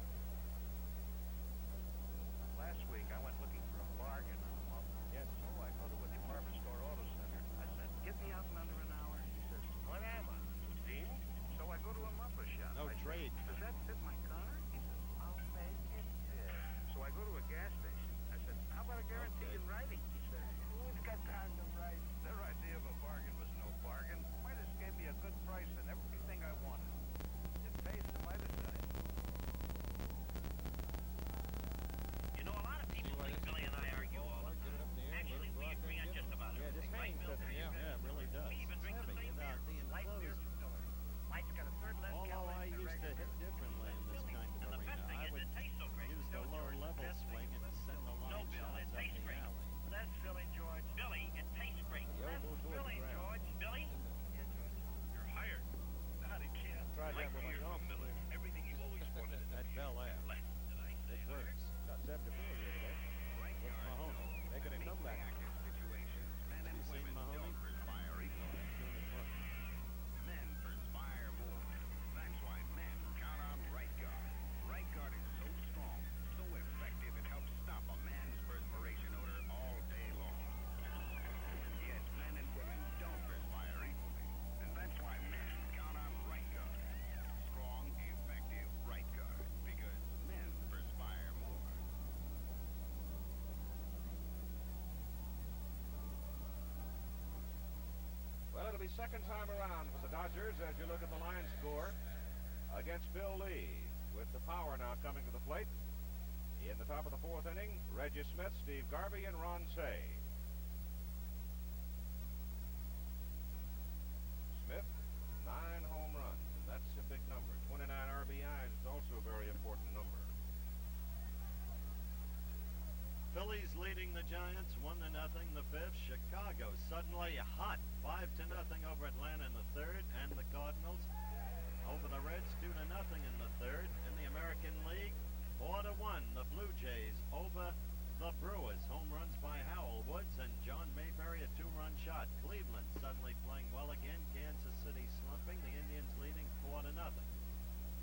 Last week, I went looking for a bargain on a muffler. Yes. So I go to a department store auto center. I said, get me out in under an hour. He says, what am I, Dean? So I go to a muffler shop. No trade. Does that fit my car? He says, I'll make it fit. So I go to a gas station. I said, how about a guarantee in writing? He said, who's got time to write? Their idea of a bargain was no bargain. Midas gave me a good price and everything I wanted. It pays the Midas side. You know, a lot of people think Billy and I argue all the time. Actually, we agree on just about everything. Right, Bill? Yeah, it really does. We even drink the same beer. Light beer from Miller. Light's got a third less Although I calories than used to regular. hit differently in this kind of And the best thing arena. I is would it tastes so great. use the low-level swing and send the line No, Bill, it shots up tastes the great. alley. That's Philly, George. Billy, it tastes great. That's Philly, George. Billy? Yeah, George. You're hired. Not a kid. Tried that with my golf. Miller. Everything you always wanted in At Bel Air. less. Did I say It works. Got 7 to 4 the other day. With Mahoney. Making a comeback. Situations, men and Have you seen women Mahoney? don't perspire equally. Men perspire more. That's why men count on Right Guard. Right Guard is so strong, so effective, it helps stop a man's perspiration odor all day long. Yes, men and women don't perspire equally. And that's why men count on Right Guard. Strong, effective Right Guard. Because men perspire more. Well, it'll be second time around for the Dodgers as you look at the line score against Bill Lee, with the power now coming to the plate. In the top of the 4th inning, Reggie Smith, Steve Garvey, and Ron Say. Smith, 9 home runs. That's a big number. 29 RBIs is also a very important number. Phillies leading the Giants 1-0 the 5th. Chicago suddenly hot 5-0 over Atlanta in the 3rd, and the Cardinals over the Reds 2-0 in the 3rd. In the American League, 4-1 the Blue Jays over the Brewers. Home runs by Howell, Woods, and John Mayberry, a 2-run shot. Cleveland suddenly playing well again. Kansas City slumping. The Indians leading 4-0.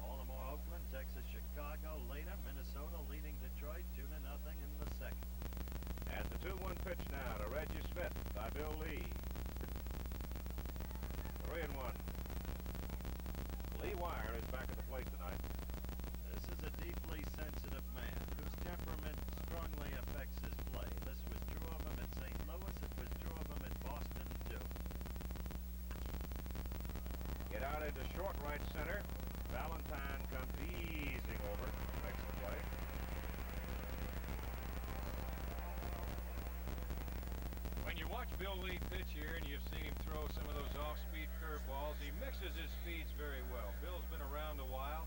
Baltimore, Oakland, Texas, Chicago later. Minnesota leading Detroit 2-0 in the 2nd. And the 2-1 pitch now to Reggie Smith by Bill Lee. 3-1. Lee Wire is back at the plate tonight. This is a deeply sensitive man whose temperament strongly affects his play. This was true of him at St. Louis. It was true of him at Boston, too. Get out into short right center. Valentine comes easing over. Makes the play. When you watch Bill Lee pitch here and you've seen him throw some of those off-speed curveballs, he mixes his speeds very well. Bill's been around a while.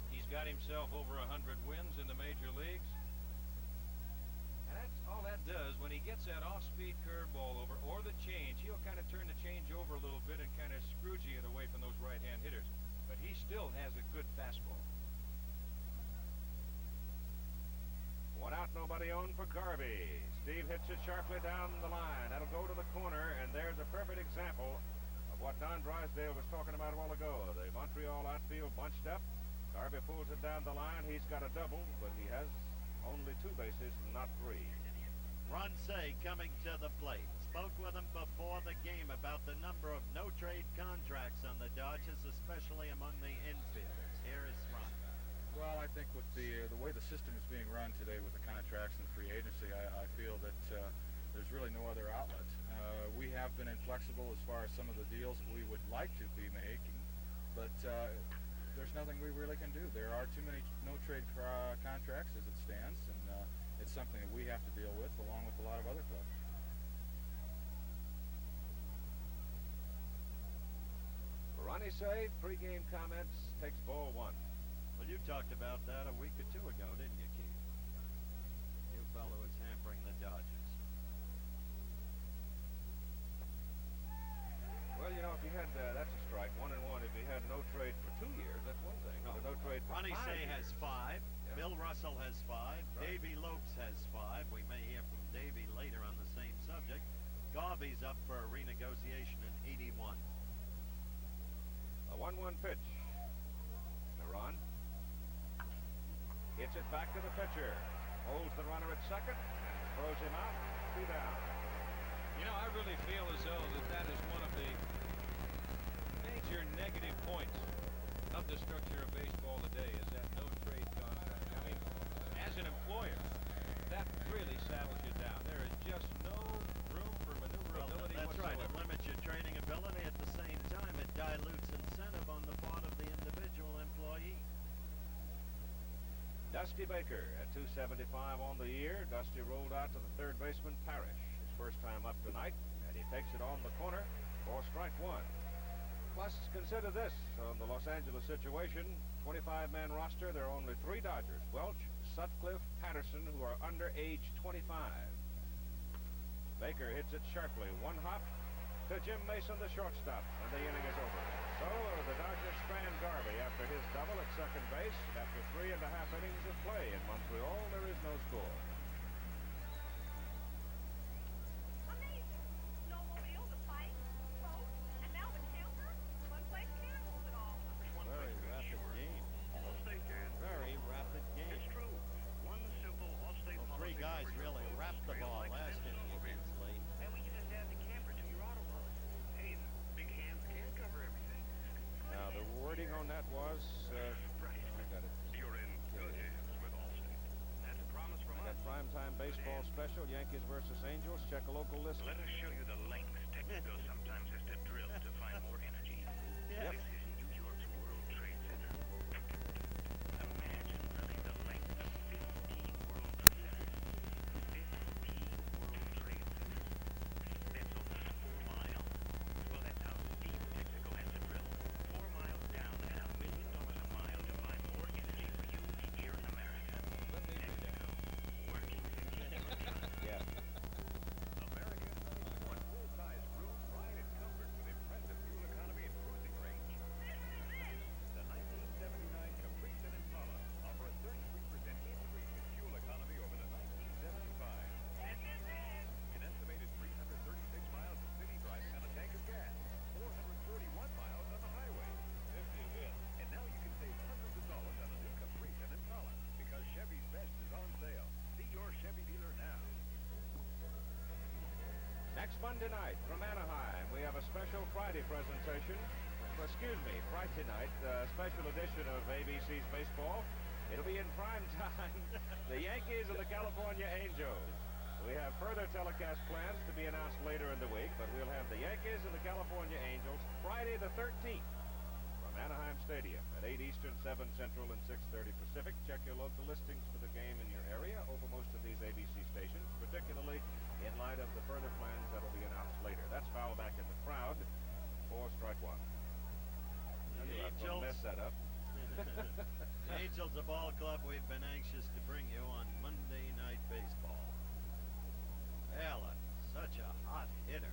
He's got himself over 100 wins in the major leagues. And that's all that does. When he gets that off-speed curveball over, or the change, he'll kind of turn the change over a little bit and kind of scroogey it away from those right-hand hitters. But he still has a good fastball. 1 out, nobody on for Garvey. Steve hits it sharply down the line. That'll go to the corner, and there's a perfect example of what Don Drysdale was talking about a while ago. The Montreal outfield bunched up. Garvey pulls it down the line. He's got a double, but he has only 2 bases, not 3. Ron Say coming to the plate. Spoke with him before the game about the number of no-trade contracts on the Dodgers, especially among the infielders. Here is Ron. Well, I think with the way the system is being run today with the contracts and free agency, I feel that there's really no other outlet. We have been inflexible as far as some of the deals we would like to be making, but there's nothing we really can do. There are too many no-trade contracts as it stands, and it's something that we have to deal with along with a lot of other clubs. Ronnie Say, pregame comments, takes ball 1. Well, you talked about that a week or 2 ago, didn't you, Keith? You felt it was hampering the Dodgers. Well, you know, if you had, that's a strike, 1-1. If you had no trade for 2 years, that's one thing. No, no trade for Ronnie 5 Say years. has 5. Yeah. Bill Russell has 5. Right. Davey Lopes has 5. We may hear from Davey later on the same subject. Garvey's up for a renegotiation in 81. A 1-1 pitch. Ron hits it back to the pitcher. Holds the runner at second and throws him out. 2 down. You know, I really feel as though that is one of the major negative points of the structure of baseball today, is that no trade contract. I mean, as an employer, that really saddles you down. There is just no room for maneuverability That's whatsoever. right. It limits your trading ability. At the same time, it dilutes incentive on the part of the individual employee. Dusty Baker at 275 on the year. Dusty rolled out to the third baseman, Parrish. His first time up tonight, and he takes it on the corner for strike 1. Plus, consider this on the Los Angeles situation. 25-man roster, there are only 3 Dodgers. Welch, Sutcliffe, Patterson, who are under age 25. Baker hits it sharply. 1 hop to Jim Mason, the shortstop, and the inning is over. So the Dodgers strand Garvey after his double at second base. After 3.5 innings of play in Montreal, there is no score. Amazing. Snowmobile, the fight, boat, and now the camper. One place can't hold it all. Very rapid game. Allstate can. Very rapid game. It's true. One simple Allstate Well, 3 policy guys covers your really boat, wrapped the trail, ball like last Stem inning Snowmobile. against Lee. And we can just add the camper to your auto policy. Hey, big hands can cover everything. Now, the wording on that was... Right. I got it. You're in good hands with Allstate. That's a promise from I us. got primetime baseball special, Yankees versus Angels. Check a local list. Let us show you the lengths Texaco sometimes has to drill to find more energy. Yes. This is New York's World Trade Center. Imagine drilling the length of 15 World Trade Centers. 15 World Trade Centers. That's almost 4 miles. Well, that's how deep Texaco has to drill. 4 miles down and $1 million a mile to find more energy for you here in America. Texaco, working since Yeah. America, one full-size room, ride, and comfort with impressive fuel economy and cruising range. The 1979 Caprice and Impala offer a 33% increase in fuel economy over the 1975. An estimated 336 miles of city driving on a tank of gas, 441 miles on the highway. This is it. And now you can save hundreds of dollars on a new Caprice and Impala because Chevy's Best is on sale. See your Chevy dealer now. Next Monday night from Anaheim, we have a special Friday presentation. Excuse me, Friday night, special edition of ABC's Baseball. It'll be in prime time. The Yankees and the California Angels. We have further telecast plans to be announced later in the week, but we'll have the Yankees and the California Angels Friday the 13th from Anaheim Stadium at 8 Eastern, 7 Central, and 6:30 Pacific. Check your local listings for the game in your area over most of these ABC stations, particularly in light of the further plans that will be announced later. That's foul back in the crowd for strike 1. The Angels. Mess that up. The Angels, a ball club we've been anxious to bring you on Monday Night Baseball. Allen, such a hot hitter.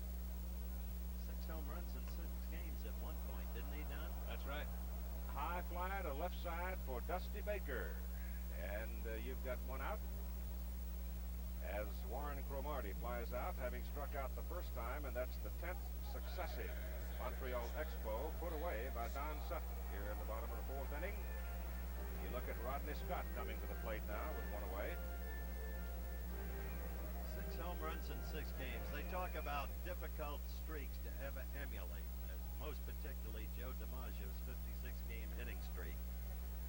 6 home runs in 6 games at one point, didn't he, Don? That's right. High fly to left side for Dusty Baker. And you've got 1 out. As Warren Cromartie flies out, having struck out the first time, and that's the 10th successive Montreal Expo put away by Don Sutton here in the bottom of the fourth inning. You look at Rodney Scott coming to the plate now with one away. 6 home runs in 6 games. They talk about difficult streaks to ever emulate, most particularly Joe DiMaggio's 56-game hitting streak.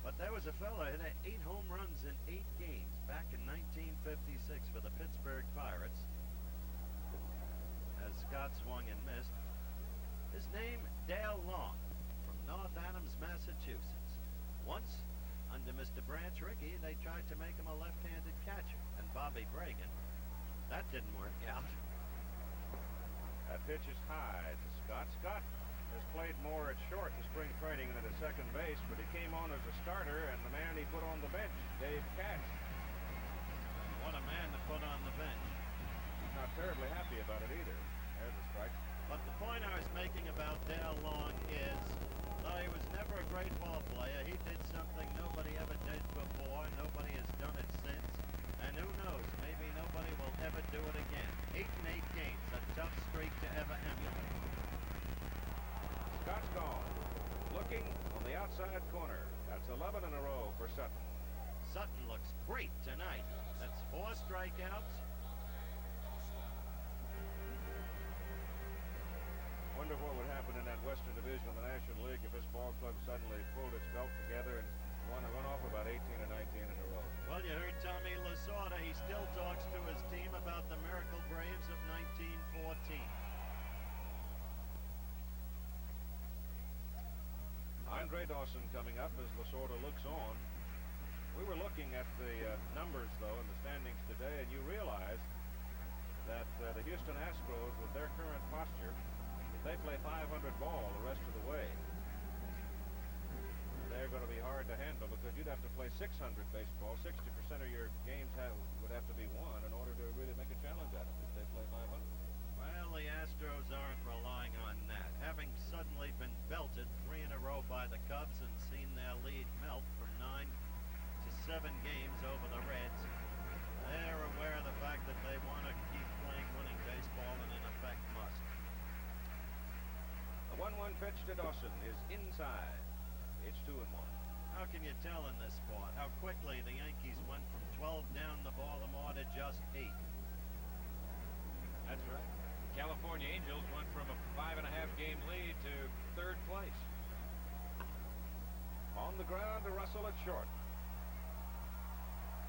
But there was a fella who hit 8 home runs in 8 games back in 1956 for the Pittsburgh Pirates, as Scott swung and missed. His name, Dale Long, from North Adams, Massachusetts. Once, under Mr. Branch Rickey, they tried to make him a left-handed catcher, and Bobby Bragan. That didn't work out. That pitch is high to Scott. Scott has played more at short in spring training than at second base, but he came on as a starter, and the man he put on the bench, Dave Cash. What a man to put on the bench. He's not terribly happy about it either. There's a strike. But the point I was making about Dale Long is, though he was never a great ball player, he did something nobody ever did before. Nobody has done it since. And who knows, maybe nobody will ever do it again. 8 in 8 games, a tough streak to ever emulate. Scott's gone. Looking on the outside corner. That's 11 in a row for Sutton. Sutton looks great tonight. That's 4 strikeouts. Wonder what would happen in that Western Division of the National League if this ball club suddenly pulled its belt together and won a runoff about 18 or 19 in a row. Well, you heard Tommy Lasorda. He still talks to his team about the Miracle Braves of 1914. Andre Dawson coming up as Lasorda looks on. We were looking at the numbers, though, in the standings today, and you realize that the Houston Astros, with their current posture, if they play 500 ball the rest of the way, they're going to be hard to handle because you'd have to play 600 baseball. 60% of your games would have to be won in order to really make a challenge at them if they play 500. Well, the Astros aren't relying on that. Having suddenly been belted 3 in a row by the Cubs and seen their lead melt from 9 to 7 games over the Reds, they're aware of the fact that they want to keep playing winning baseball and in effect must. The 1-1 pitch to Dawson is inside. It's 2-1. How can you tell in this sport how quickly the Yankees went from 12 down to Baltimore to just 8? That's right. California Angels went from a 5.5-game lead to 3rd place. On the ground to Russell at short.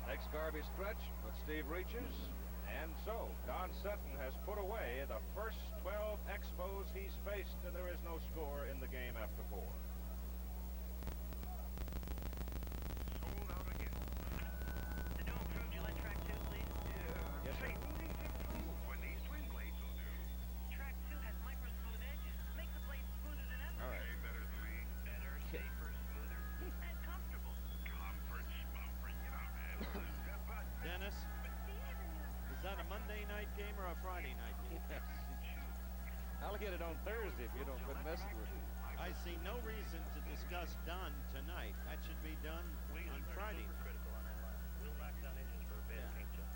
Next Garvey stretch, but Steve reaches. And so, Don Sutton has put away the first 12 Expos he's faced, and there is no score in the game after 4. Sold out again. The new improved Gillette Track 2, please. Yeah. Yes, Say, sir. who needs improved when these twin blades will do? Track 2 has micro smooth edges. Makes the blade smoother than ever. All right. Hey, better than me. Better, safer, smoother, and comfortable. Comfort, smumfort, you know, man. But Dennis, is that a Monday night game or a Friday night game? I'll get it on Thursday if you don't quit messing with me. I see no reason to discuss Don tonight. That should be done on Friday. Critical on that line. We'll knock down engines for a bad paint job.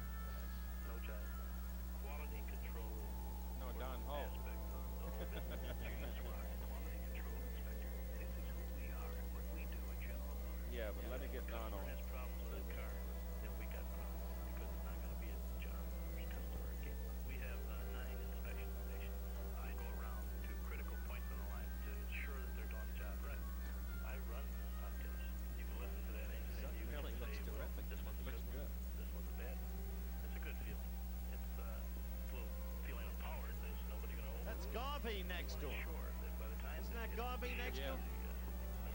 No jive. Quality control. No, Don Hall. Aspect of Quality control inspector. This is who we are and what we do at General Motors. Yeah, but let me get Don on. has problems with that car, then we got problems because it's not going to be a General Motors customer again. We have 9 inspection stations. I go around to critical points on the line to ensure that they're doing the job right. I run the hot test. You can listen to that engine and you really can looks say, well, terrific. this one's a Looks good one, this one's a bad one. It's a good feeling. It's a little feeling empowered. There's nobody going to overrule. That's Garvey next door. Sure, that by the time Isn't that Garvey next Yeah. door?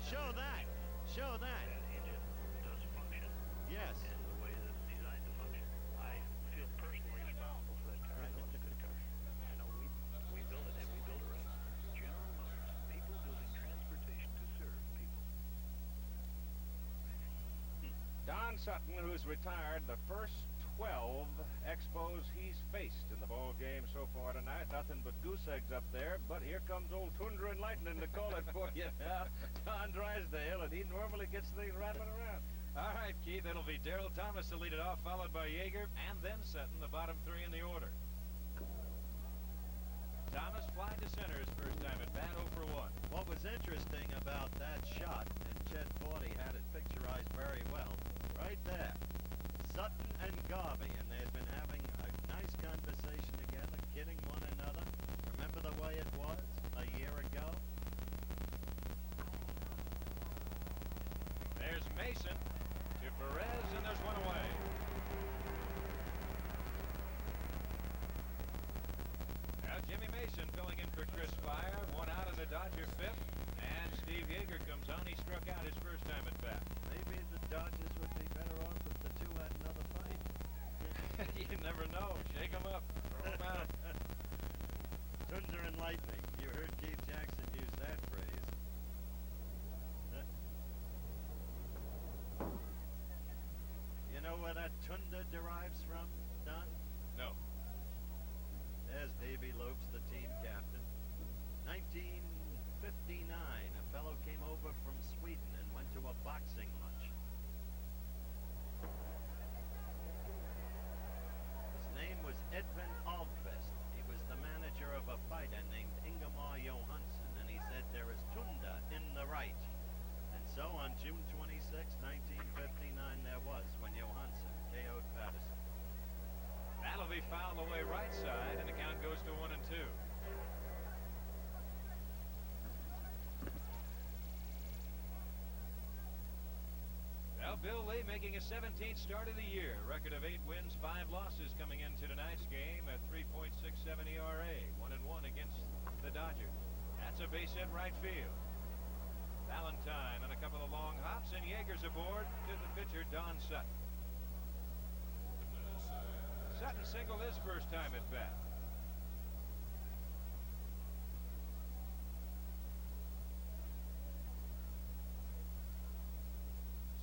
Show that. Show that. that engine does function Yes. in the way that it's designed to function. I feel personally responsible for that car. I know it's a good car. I know we build it and we build it right. General Motors. People building transportation to serve people. Don Sutton, who's retired the first 12 Expos he's faced in the ball game so far tonight. Nothing but goose eggs up there, but here comes old Tundra and Lightning to call it for you now. Don Drysdale, and he normally gets things rattling around. All right, Keith, it'll be Darrell Thomas to lead it off, followed by Yeager, and then Sutton, the bottom 3 in the order. Thomas fly to center his first time at bat, 0 for 1. What was interesting about that shot, and Chet Forty had it picturized very well, right there. Sutton and Garvey, and they've been having a nice conversation together, kidding one another. Remember the way it was a year ago? There's Mason to Perez, and there's one away. Now Jimmy Mason filling in for Chris Fire, one out in the Dodger fifth, and Steve Yeager comes on. He struck out his first time at bat. Maybe the Dodgers would be better off if the two had another fight. You never know. Shake them up. Throw them out. Thunder and lightning. You heard Keith Jackson use that phrase. You know where that tunda derives from, Don? No. There's Davy Lopes, the team captain. 1959, a fellow came over from Sweden and went to a boxing lunch. His name was Edvin Ahlqvist. He was the manager of a fighter named Ingemar Johansson, and he said there is tunda in the right. And so on June 26, 1959, there was when Johansson KO'd Patterson. That'll be fouled away right side, and the count goes to 1 and 2. Well, Bill Lee making his 17th start of the year. Record of 8 wins, 5 losses coming into tonight's game at 3.67 ERA. 1-1 against the Dodgers. That's a base hit right field. Valentine on a couple of long hops, and Yeager's aboard to the pitcher, Don Sutton. Sutton singled his first time at bat.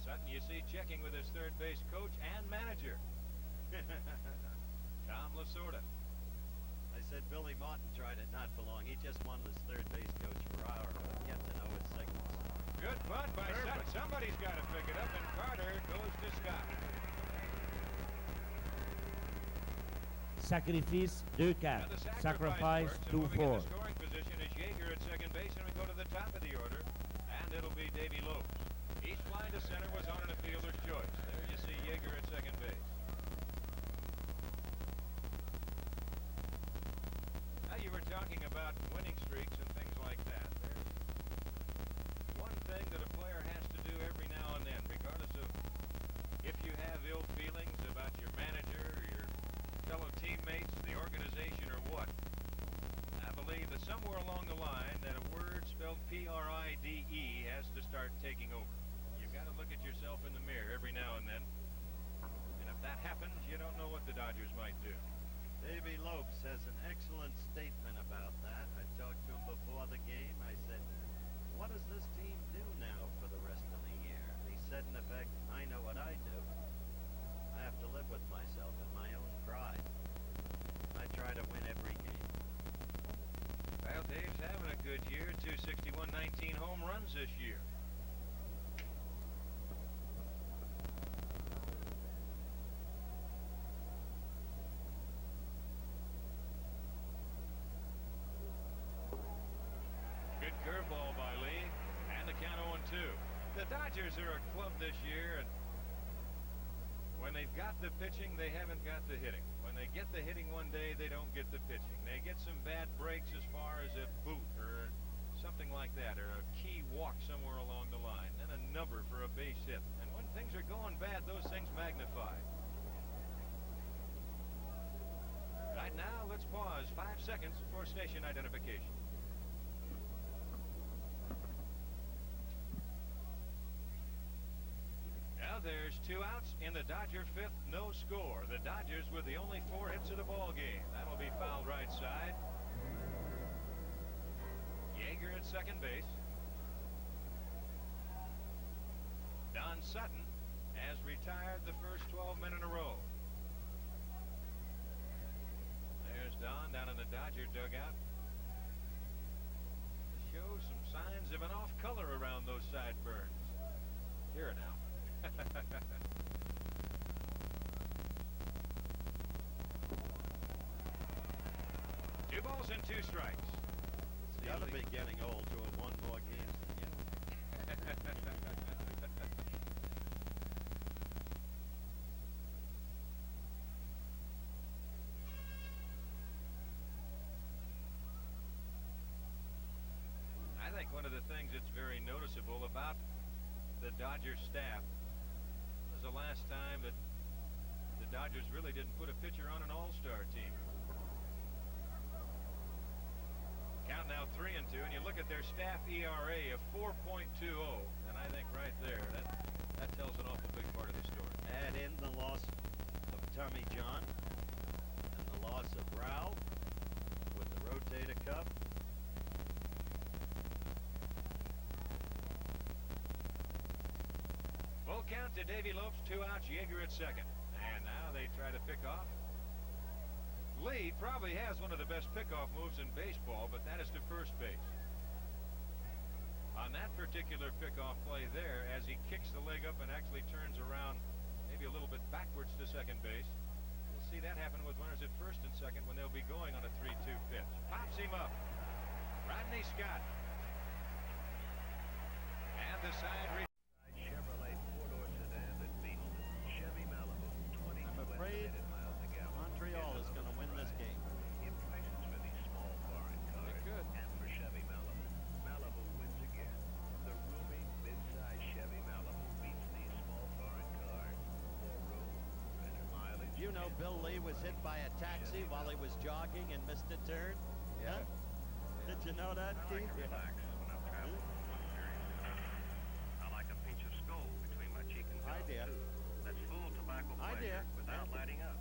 Sutton, you see, checking with his third base coach and manager, Tom Lasorda. I said Billy Martin tried it not for long. He just wanted his third base coach for hours to get to know his signals. Good bunt by Sutton. Somebody's got to pick it up, and Carter goes to Scott. Sacrifice, 2-4. Sacrifice, 2-4. Scoring position is Yeager at second base, and we go to the top of the order, and it'll be Davy Lopes. Each fly to center was on a fielder's choice. There you see Yeager at second base. Now you were talking about winning streaks and things like that. There's one thing that a player has to do every now and then, regardless of if you have ill feelings about your manager, your fellow teammates, the organization, or what. I believe that somewhere along the line that a word spelled P-R-I-D-E has to start taking over. You've got to look at yourself in the mirror every now and then. And if that happens, you don't know what the Dodgers might do. Davy Lopes has an excellent statement about that. I talked to him before the game. I said, what does this team do now for the rest of the year? And he said, in effect, I know what I do. I have to live with myself and my own pride. I try to win every game. Well, Dave's having a good year. 261, 19 home runs this year. Good curveball by Lee, and the count 0-2. The Dodgers are a club this year, and when they've got the pitching, they haven't got the hitting. When they get the hitting one day, they don't get the pitching. They get some bad breaks as far as a boot or something like that, or a key walk somewhere along the line, then a number for a base hit. And when things are going bad, those things magnify. Right now, let's pause 5 seconds for station identification. Now there's 2 outs in the Dodger fifth, no score. The Dodgers with the only 4 hits of the ball game. That'll be fouled right side. Yeager at second base. Don Sutton has retired the first 12 men in a row. There's Don down in the Dodger dugout. To show some signs of an off color around those sideburns. Here now. balls and 2 strikes. It's got to be getting old to have won more games than you. I think one of the things that's very noticeable about the Dodgers staff was the last time that the Dodgers really didn't put a pitcher on an all-star team. Count now 3-2, and you look at their staff ERA of 4.20, and I think right there that tells an awful big part of the story. Add in the loss of Tommy John and the loss of Rao with the rotator cuff. Full count to Davey Lopes, 2 outs, Yeager at second. And now they try to pick off. Lee probably has one of the best pickoff moves in baseball, but that is to first base. On that particular pickoff play there, as he kicks the leg up and actually turns around maybe a little bit backwards to second base, we'll see that happen with runners at first and second when they'll be going on a 3-2 pitch. Pops him up. Rodney Scott. And the side reach. Chevrolet four-door sedan that beats the Chevy Malibu. I'm afraid Montreal is going to win this game. In prices for these small foreign cars. They could. And for Chevy Malibu, Malibu wins again. The roomy, mid-size Chevy Malibu beats these small foreign cars. More room, better mileage. You know, Bill Lee was hit by a taxi while he was jogging and missed a turn. Yeah. Did you know that, I like Keith? to relax when I'm traveling. I like a pinch of skull between my cheek and gum, Idea. too. That's full tobacco Idea. pleasure without lighting up.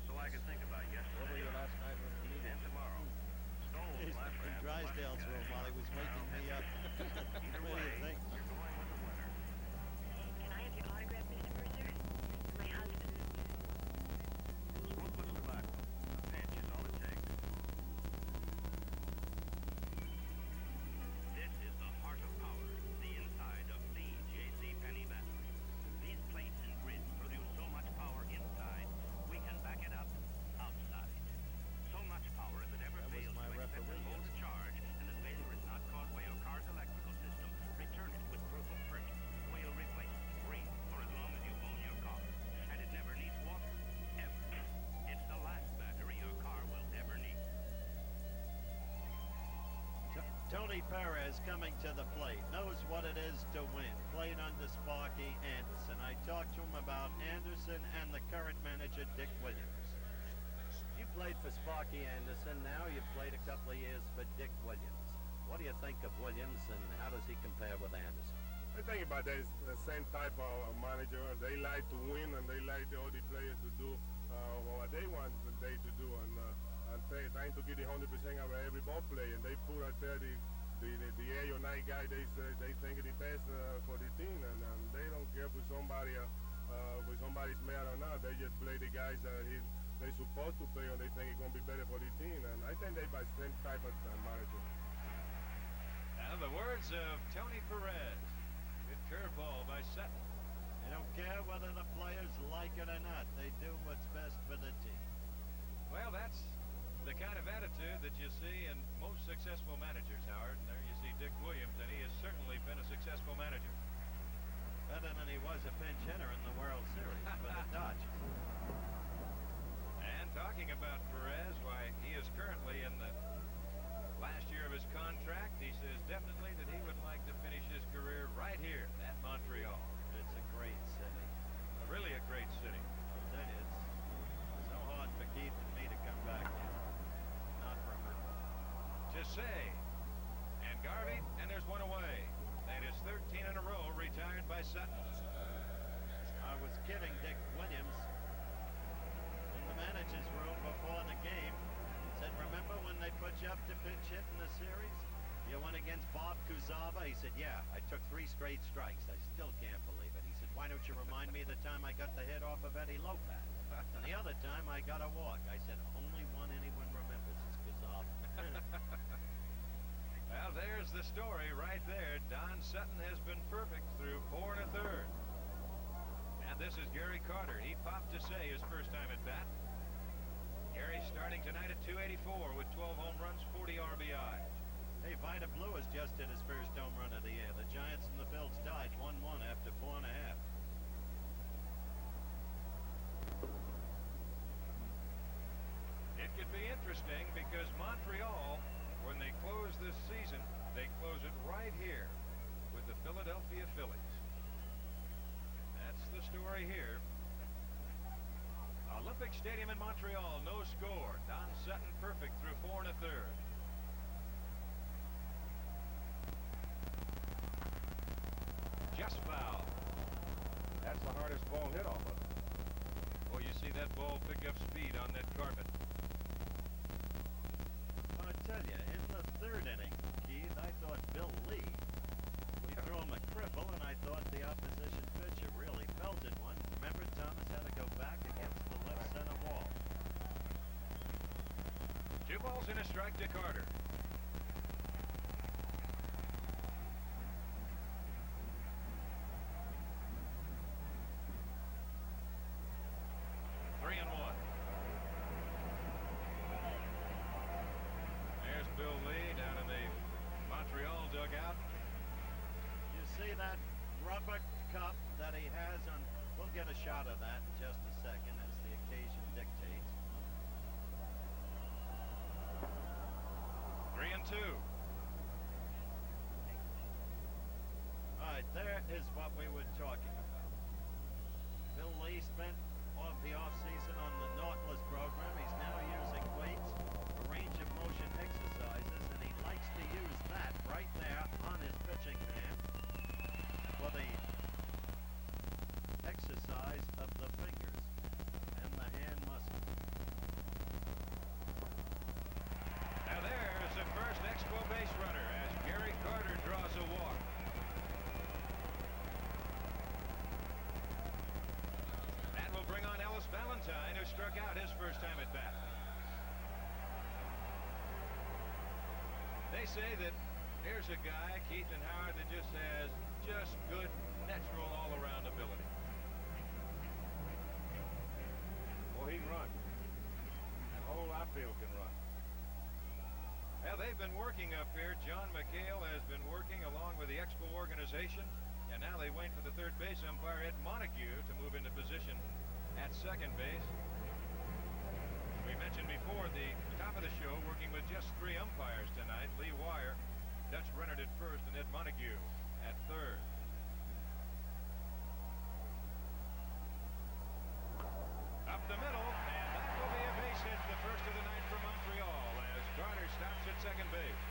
So I can think about Where were yesterday you last night when we needed? and tomorrow. Skull's He's my in friend. Drysdale's room while he was waking me up. Either What do way, you think? you're going with the winner. Can I have your autograph, Mr. Mercer? My husband. Smokeless tobacco. A pinch is all it takes. This is the heart of power, the inside of the JCPenney battery. These plates and grids produce so much power inside, we can back it up outside. So much power if it ever That was fails my to accept and referee hold a charge, and the failure is not caused by your car's electrical system, return it with proof of purchase. We'll replace it free for as long as you own your car. And it never needs water, ever. It's the last battery your car will ever need. Tony Perez coming to the plate, knows what it is to win. Played under Sparky Anderson. I talked to him about Anderson and the current manager, Dick Williams. You played for Sparky Anderson. Now you've played a couple of years for Dick Williams. What do you think of Williams, and how does he compare with Anderson? I think about that. It's the same type of manager. They like to win, and they like all the players to do what they want they to do, and trying to get the 100% out of every ball play. And they put out there the 8 or 9 guy they think is the best for the team, and they don't care if somebody's mad or not. They just play the guys that they're supposed to play, and they think it's gonna be better for the team. And I think they by the same type of manager. Now the words of Tony Perez. Good curveball by Sutton. They don't care whether the players like it or not. They do what's best for the team. Well, that's the kind of attitude that you see in most successful managers, Howard. And there you see Dick Williams, and he has certainly been a successful manager. Better than he was a pinch hitter in the World Series for the Dodgers. And talking about Perez, why he is currently in the last year of his contract. He says definitely that he would like to finish his career right here at Montreal. It's a great city. Really a great city. I'll tell you, it's so hard for Keith and me to come back here. Not remember. To say. And Garvey, and there's one away. That is 13 in a row retired by Sutton. I was kidding Dick Williams in the manager's room before the game. Said, remember when they put you up to pinch hit in the series? You went against Bob Kuzava? He said, yeah, I took 3 straight strikes. I still can't believe it. He said, why don't you remind me of the time I got the hit off of Eddie Lopez? And the other time I got a walk. I said, only one anyone remembers is Kuzava. Well, there's the story right there. Don Sutton has been perfect through 4 1/3. And this is Gary Carter. He popped to say his first time at bat. Gary starting tonight at 284 with 12 home runs, 40 RBI. Hey, Vida Blue has just hit his first home run of the year. The Giants and the Phils tied 1-1 after 4.5. It could be interesting because Montreal, when they close this season, they close it right here with the Philadelphia Phillies. That's the story here. Olympic Stadium in Montreal, no score. Don Sutton perfect through 4 1/3. Just foul. That's the hardest ball hit off of it. Boy, you see that ball pick up speed on that carpet. I tell you, in the third inning, Keith, I thought Bill Lee would throw him a cripple, and I thought the opposition pitcher really belted one. Remember, Thomas had to go back against the left center wall. 2 balls and a strike to Carter. There's Bill Lee down in the Montreal dugout. You see that rubber cup that he has on? We'll get a shot of that in just a second as the occasion dictates. 3-2. All right, there is what we were talking about. Bill Lee spent off the offseason on the Nautilus program. He's now using weights for range of motion exercises, and he likes to use that right there on his pitching hand for the exercise of the fingers and the hand muscles. Now there's the first Expo base runner as Gary Carter draws a walk. That will bring on Ellis Valentine, who struck out his first time at bat. They say that here's a guy, Keith and Howard, that just has just good natural all-around ability. Well, he can run. That whole outfield can run. Well, they've been working up here. John McHale has been working along with the Expo organization, and now they wait for the third base umpire, Ed Montague, to move into position at second base. We mentioned before at the top of the show, working with just 3 umpires tonight. Lee Wire, Dutch Rennert at first, and Ed Montague at third. Up the middle, and that will be a base hit, the first of the night for Montreal, as Carter stops at second base.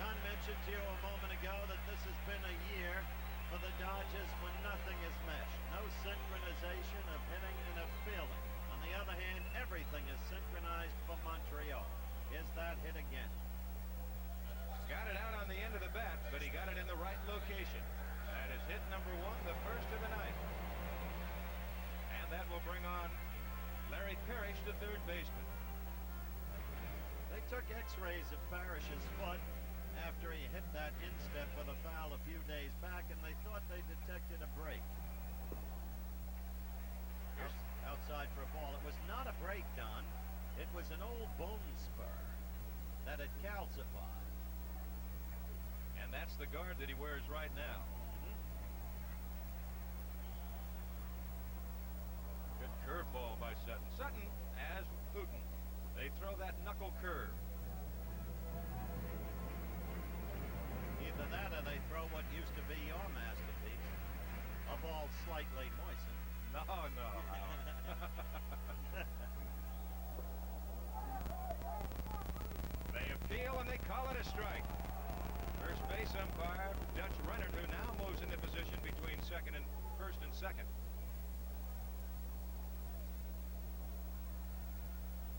Don mentioned to you a moment ago that this has been a year for the Dodgers when nothing is meshed. No synchronization of hitting and of fielding. On the other hand, everything is synchronized for Montreal. Is that hit again? Got it out on the end of the bat, but he got it in the right location. That is hit number 1, the first of the night. And that will bring on Larry Parrish, the third baseman. They took x-rays of Parrish's foot after he hit that instep with a foul a few days back, and they thought they detected a break outside for a ball. It was not a break, Don. It was an old bone spur that had calcified. And that's the guard that he wears right now. Good curveball by Sutton. Sutton, as Putin, they throw that knuckle curve. Either that or they throw what used to be your masterpiece, a ball slightly moistened. No. They appeal and they call it a strike. First base umpire, Dutch Rennert, who now moves into position between first and second.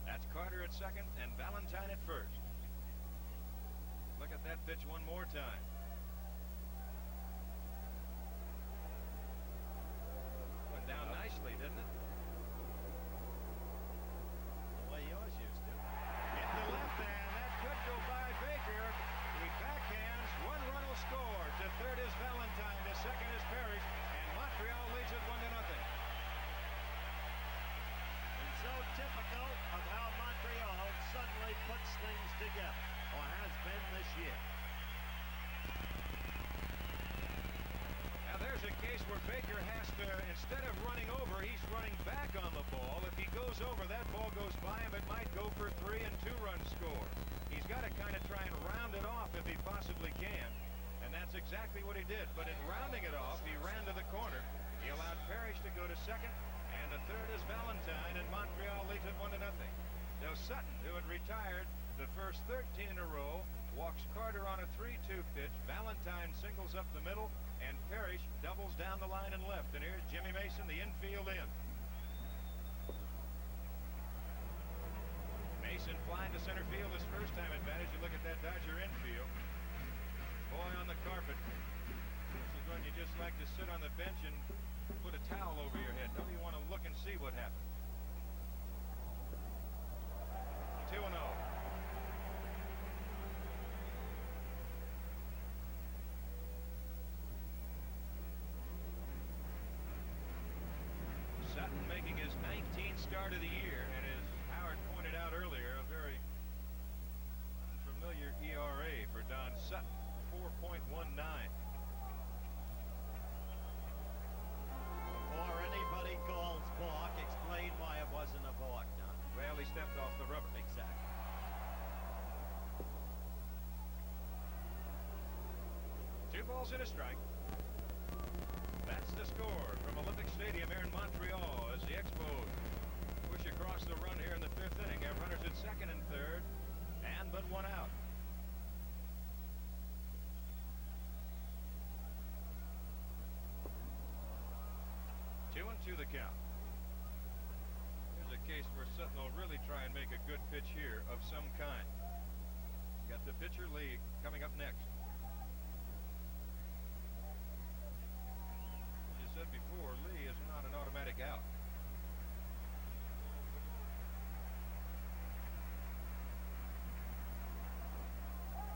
That's Carter at second and Valentine at first. Look at that pitch one more time. Went down nicely, didn't it? The way yours used to. Hit the left hand. That could go by Baker. He backhands. 1 run will score. To third is Valentine. To second is Parrish. And Montreal leads it 1-0. And so where Baker has to, instead of running over, he's running back on the ball. If he goes over, that ball goes by him. It might go for 3 and 2-run score. He's got to kind of try and round it off if he possibly can. And that's exactly what he did. But in rounding it off, he ran to the corner. He allowed Parrish to go to second. And the third is Valentine, and Montreal leads it 1-0. Now Sutton, who had retired the first 13 in a row, walks Carter on a 3-2 pitch. Valentine singles up the middle, and Parrish doubles down the line and left. And here's Jimmy Mason, the infield in. Mason flying to center field his first time advantage. You look at that Dodger infield. Boy on the carpet. This is when you just like to sit on the bench and put a towel over your head. Don't you want to look and see what happens? 2-0. Sutton making his 19th start of the year, and as Howard pointed out earlier, a very unfamiliar ERA for Don Sutton, 4.19. Before anybody calls balk, explain why it wasn't a balk, Don. Well, he stepped off the rubber. Exactly. Two balls and a strike. That's the score from Olympic Stadium here in Montreal as the Expos push across the run here in the 5th inning. Have runners at second and third, and but one out. Two and two the count. Here's a case where Sutton will really try and make a good pitch here of some kind. Got the pitcher Lee coming up next. Said before, Lee is not an automatic out.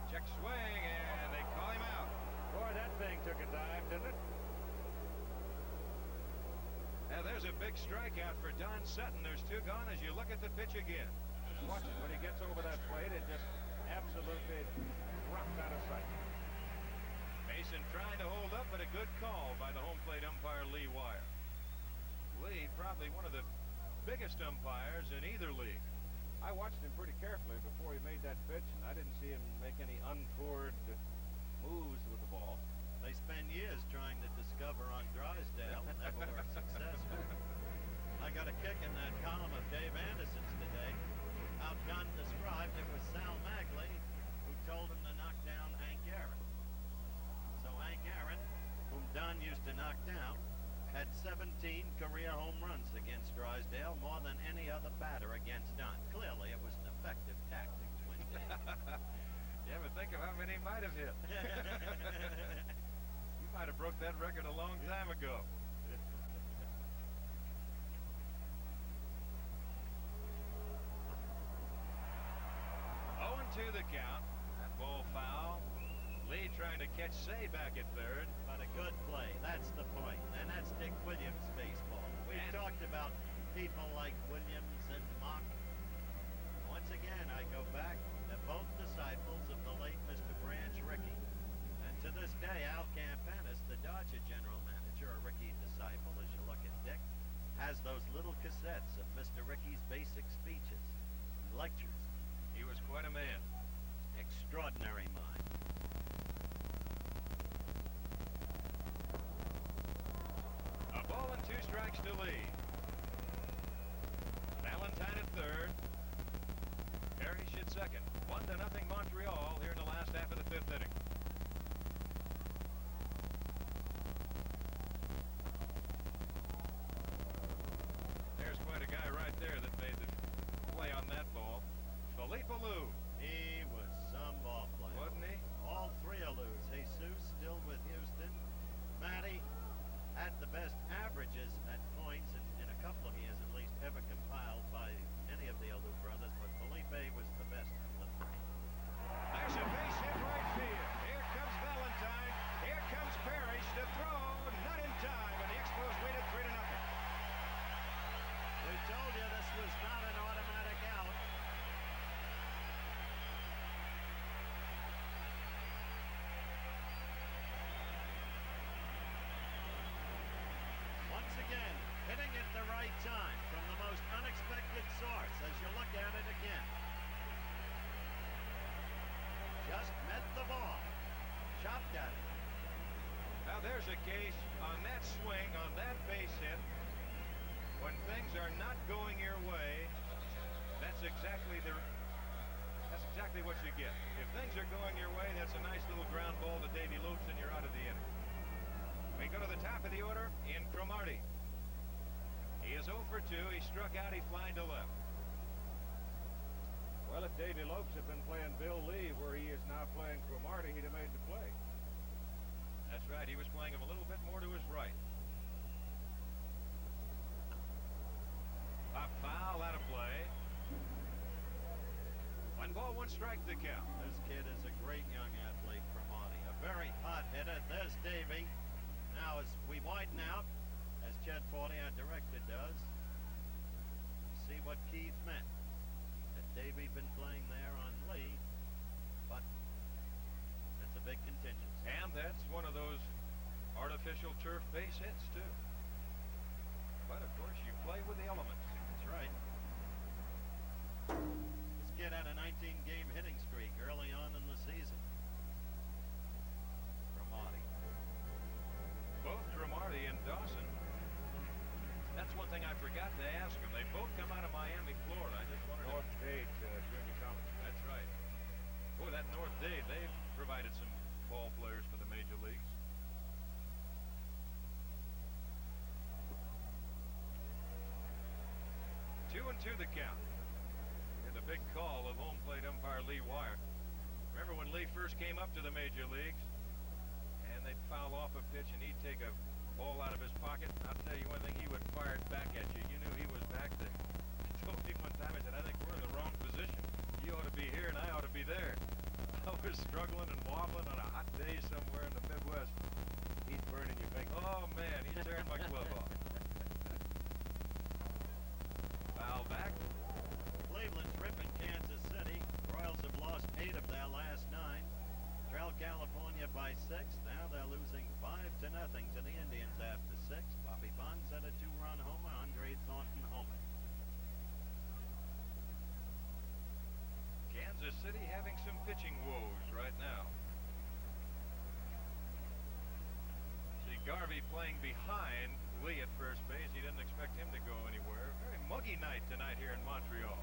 Check swing, and they call him out. Boy, that thing took a dive, didn't it? Now there's a big strikeout for Don Sutton. There's two gone as you look at the pitch again. Just watch it. When he gets over that plate, it just absolutely dropped out of sight. Mason trying to hold up, but a good call by the home plate umpire Lee Wire. Lee, probably one of the biggest umpires in either league. I watched him pretty carefully before he made that pitch, and I didn't see him make any untoward moves with the ball. They spend years trying to discover on Drysdale, never were successful. I got a kick in that column of Dave Anderson's today. How Dunn described it was Sal Magley who told him to knock down Hank Aaron. So Hank Aaron, whom Dunn used to knock down, had 17 career home runs against Drysdale, more than any other batter against Dunn. Clearly, it was an effective tactic, Twin Dave. You ever think of how many he might have hit? You might have broke that record a long time ago. 0-2 the count. That ball foul. Lee trying to catch Say back at third. But a good play. That's the point. And that's Dick Williams' baseball. We've talked about people like Williams and Mock. Once again, I go back. They're both disciples of the late Mr. Branch Rickey. And to this day, Al Campanis, the Dodger general manager, a Rickey disciple, as you look at Dick, has those little cassettes of Mr. Rickey's basic speeches and lectures. He was quite a man. Extraordinary mind. A ball and 2 strikes to Lee. Valentine at third. Parrish at second. 1-0 Montreal here in the last half of the 5th inning. There's quite a guy right there that made the play on that ball. Philippe Alou. He was some ball player. Wasn't he? All three Alous. Jesus still with Houston. Matty had the best averages at points in a couple of years at least ever compiled by any of the Alou brothers, but Felipe was the best of the three. There's a base hit right field. right time from the most unexpected source as you look at it again. Just met the ball. Chopped at it. Now there's a case on that swing, on that base hit. When things are not going your way, that's exactly what you get. If things are going your way, that's a nice little ground ball to Davey Lopes, and you're out of the inning. We go to the top of the order in Cromartie. He is 0 for 2. He struck out. He flied to left. Well, if Davey Lopes had been playing Bill Lee where he is now playing Cromartie, he'd have made the play. That's right. He was playing him a little bit more to his right. Pop foul, out of play. 1 ball, 1 strike, the count. This kid is a great young athlete, Cromartie. A very hot hitter. There's Davey. Now as we widen out, as Chet Forty, our director, does, see what Keith meant. That Davey been playing there on Lee, but that's a big contingency. And that's one of those artificial turf base hits, too. But, of course, you play with the elements. That's right. This kid had a 19-game hitting streak early on in the season. Cromartie. Both Cromartie and Dawson. That's one thing I forgot to ask him. They both come out of Miami, Florida. I just wondered. North Dade Junior College. That's right. Boy, that North Dade, they've provided some ball players for the major leagues. 2-2 the count. And the big call of home plate umpire Lee Wire. Remember when Lee first came up to the major leagues and they'd foul off a pitch and he'd take a ball out of his pocket? I'll tell you one thing, he would fire it back at you. You knew he was back. He told me one time, I said, I think we're in the wrong position. You ought to be here and I ought to be there. I was struggling and wobbling on a hot day somewhere in the Midwest. He's burning your fingers. Oh man, he's tearing my glove off. Foul back. Cleveland's ripping Kansas City. Royals have lost 8 of their last 9. Trail California by 6. Now they're losing 5-0 to the Indians after 6. Bobby Bonds had a 2-run homer. Andre Thornton homer. Kansas City having some pitching woes right now. See Garvey playing behind Lee at first base. He didn't expect him to go anywhere. Very muggy night tonight here in Montreal.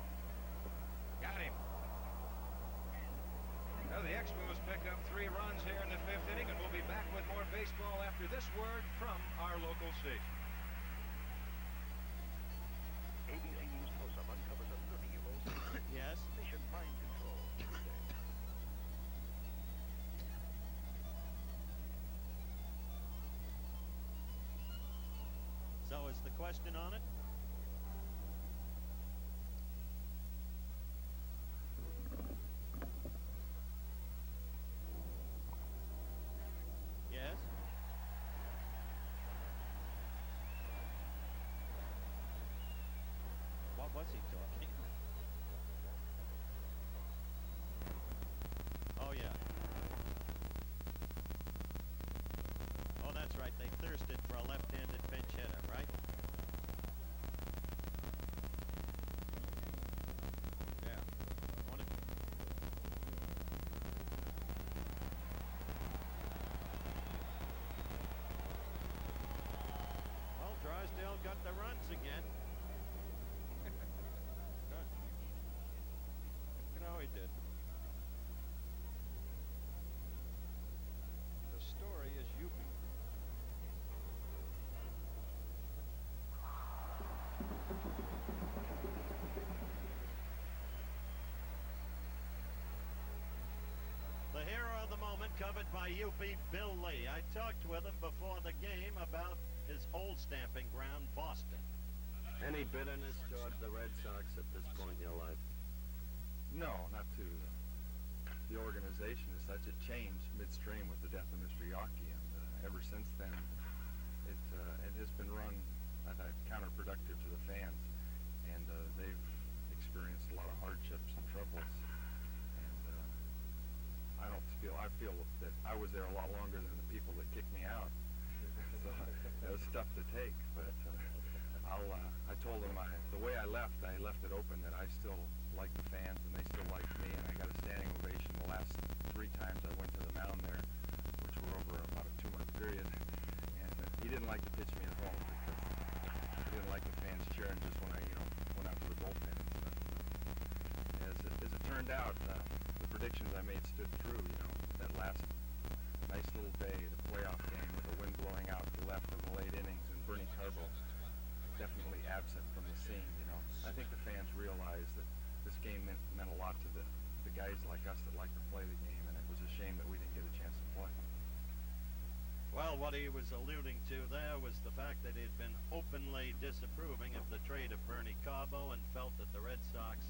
Got him. Now the Expos pick up 3 runs here in the 5th inning, and we'll be back with more baseball after this word from our local station. ABC News close-up uncovers a 30-year-old Yes. mission mind control. So is the question on it? Yes. What was he talking? Oh, yeah. Oh, that's right. They thirsted for a left-handed pinch hitter, right? Yeah. Well, Drysdale got the runs again. No, he did. The story is Yuppie. The hero of the moment covered by Yuppie, Bill Lee. I talked with him before the game about his old stamping ground, Boston. Any bitterness toward the Red Sox at this point in your life? No, not to the organization as such. It changed midstream with the death of Mr. Yawkey, and ever since then, it has been run counterproductive to the fans, and they've experienced a lot of hardships and troubles. And I feel that I was there a lot longer than the people that kicked me out. So it was tough to take, but I told them the way I left it open that I still like the fans and they still like me, and I got a standing ovation the last 3 times I went to the mound there, which were over about a 2-month period. And he didn't like to pitch me at home because he didn't like the fans cheering just when I, went out to the bullpen and stuff. As it turned out, the predictions I made stood true. That last nice little day, the playoff game with the wind blowing out to the left in the late innings and Bernie Carbo definitely absent from the scene. I think the fans realized that this game meant a lot to the guys like us that like to play the game, and it was a shame that we didn't get a chance to play. Well, what he was alluding to there was the fact that he'd been openly disapproving of the trade of Bernie Carbo and felt that the Red Sox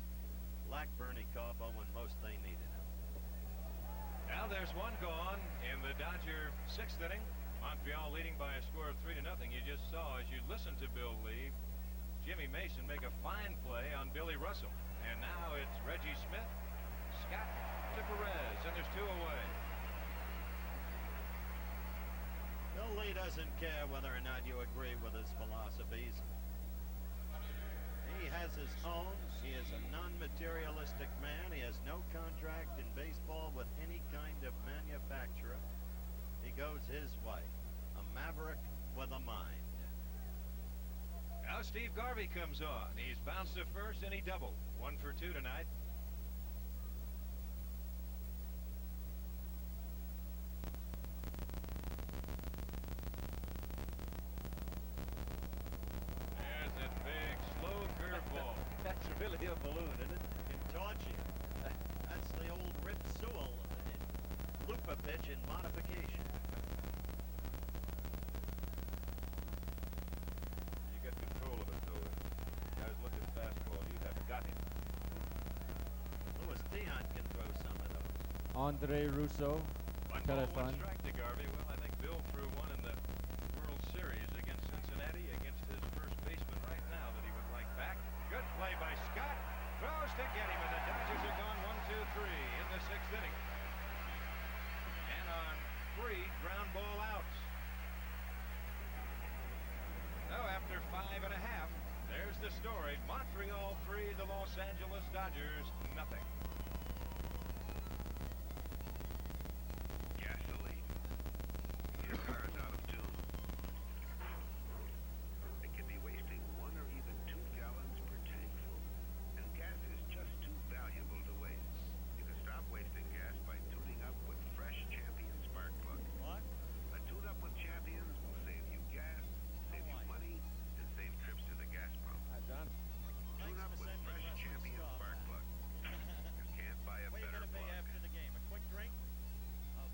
lacked Bernie Carbo when most they needed him. Now there's one gone in the Dodger 6th inning. Montreal leading by a score of 3-0. You just saw, as you listened to Bill leave, Jimmy Mason make a fine play on Billy Russell. And now it's Reggie Smith, Scott to Perez, and there's 2 away. Bill Lee doesn't care whether or not you agree with his philosophies. He has his home. He is a non-materialistic man. He has no contract in baseball with any kind of manufacturer. He goes his way. A maverick with a mind. Now Steve Garvey comes on. He's bounced to first and he doubled. 1 for 2 tonight. There's that big slow curveball. That's really a balloon, isn't it? Can torch you. That's the old Rip Sewell looper pitch in modification. Control of it, though. Guys look at fastball. You haven't got him. Louis Dion can throw some of those. Andre Russo, 1 ball, 1 strike to Garvey. Well, I think Bill threw one in the World Series against Cincinnati against his first baseman right now that he would like back. Good play by Scott. Throws to get him, and the Dodgers are gone 1-2-3 in the 6th inning. And on 3 ground ball outs. So after 5 1/2, there's the story. Montreal 3, the Los Angeles Dodgers nothing. Gasoline. Your car is out of tune. It can be wasting 1 or even 2 gallons per tank full. And gas is just too valuable to waste. You can stop wasting gas by tuning up with fresh Champion Spark Plug. What? A tune-up with Champions will save you gas, save you money, and save trips to the gas pump. Hi, John. Tune up with fresh Champion Spark Plug. You can't buy a better plug. After the game. A quick drink?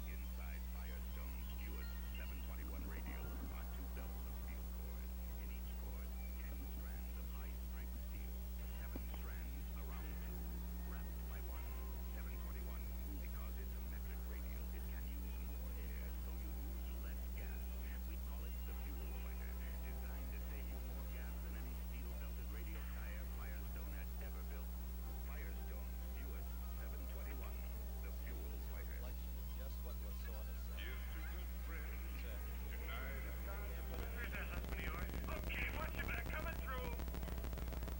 Inside Firestone Stewart's 721 radial are 2 belts of steel cord. In each cord, 10 strands of high-strength steel. 7 strands around 2, wrapped by 1. 721. Because it's a metric radial, it can use more air, so you use less gas. We call it the Fuel Fighter. Designed to save you more gas than any steel-belted radial tire Firestone has ever built. Firestone Stewart's 721. The Fuel Fighter. Selection is just what Lasorda said. Where's that husband of yours? Okay, watch your back. Coming through.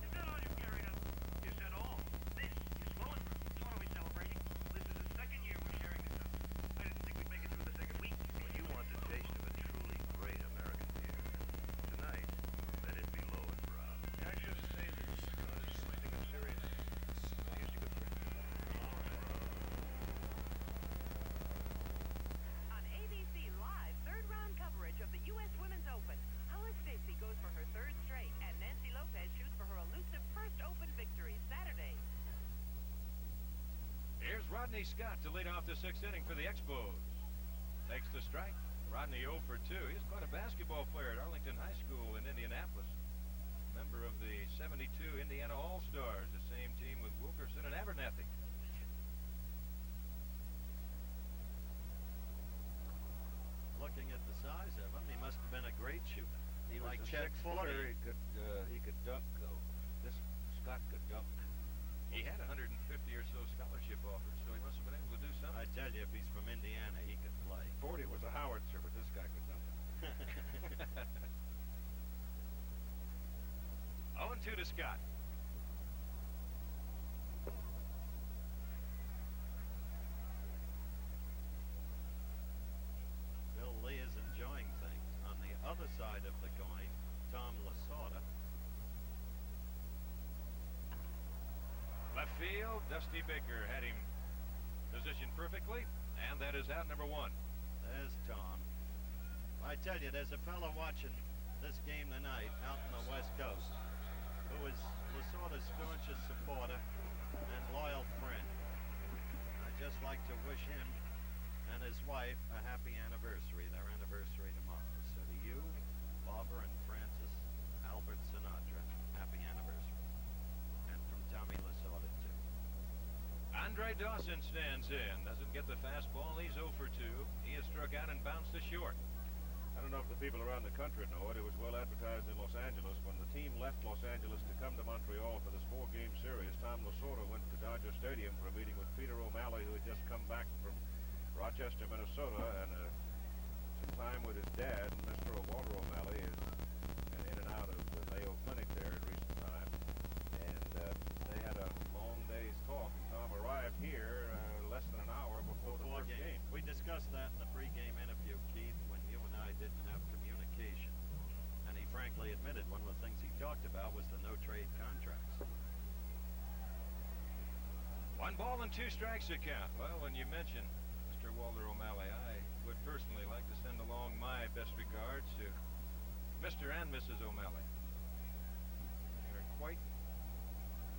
Is that all you carried up? Is that all? This is Mullenberg. So what are we celebrating? This is the 2nd year we're sharing this up. I didn't think we'd make it through the 2nd week. When you want the taste of a truly great American beer, tonight, let it be low and brown. Can I just say this because I think I'm serious? Here's a good friend. On ABC Live, 3rd round coverage of the U.S. Women's Open. Hollis Stacey goes for her 3rd straight, and Nancy Lopez shoots for her elusive first Open victory Saturday. Here's Rodney Scott to lead off the 6th inning for the Expos. Takes the strike. Rodney 0 for 2. He's quite a basketball player at Arlington High School in Indianapolis. Member of the 72 Indiana All-Stars, the same team with Wilkerson and Abernathy. Looking at the size of him, he must have been a great shooter. He was like a Chet 6-footer. He could dunk, though. This Scott could dunk. He had 150 or so scholarship offers, so he must have been able to do something. I tell you, if he's from Indiana, he could play. 40 was a howitzer, but this guy could dunk. 1-2 to Scott. Bill Lee is enjoying things. On the other side of the coin, Tom Lasorda. Left field, Dusty Baker had him positioned perfectly, and that is out number 1. There's Tom. I tell you, there's a fellow watching this game tonight out on the West Coast who is Lasorda's staunchest supporter and loyal friend. I'd just like to wish him and his wife a happy anniversary, their anniversary tomorrow. So to you, Barbara and Francis Albert Sinatra, happy anniversary. And from Tommy Lasorda, too. Andre Dawson stands in, doesn't get the fastball, he's 0 for 2. He is struck out and bounced to short. I don't know if the people around the country know it. It was well advertised in Los Angeles. When the team left Los Angeles to come to Montreal for this 4-game series, Tom Lasorda went to Dodger Stadium for a meeting with Peter O'Malley, who had just come back from Rochester, Minnesota, and some time with his dad. Mr. Walter O'Malley is in and out of the Mayo Clinic there in recent time. And they had a long day's talk. And Tom arrived here less than an hour before the first game. We discussed that in the pregame interview, Keith, when you and I didn't have communication. And he frankly admitted one of the things he talked about was the no-trade contracts. 1 ball and 2 strikes to count. Well, when you mention Mr. Walter O'Malley, I would personally like to send along my best regards to Mr. and Mrs. O'Malley. They're quite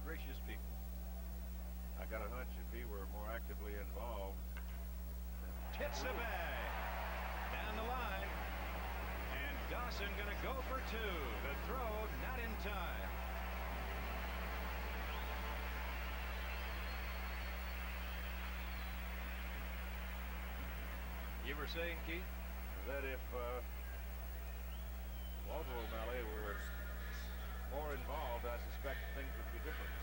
gracious people. I got a hunch if he were more actively involved. Hits the bag. Down the line. And Dawson going to go for 2. The throw not in time. You were saying, Keith, that if Walter O'Malley were more involved, I suspect things would be different.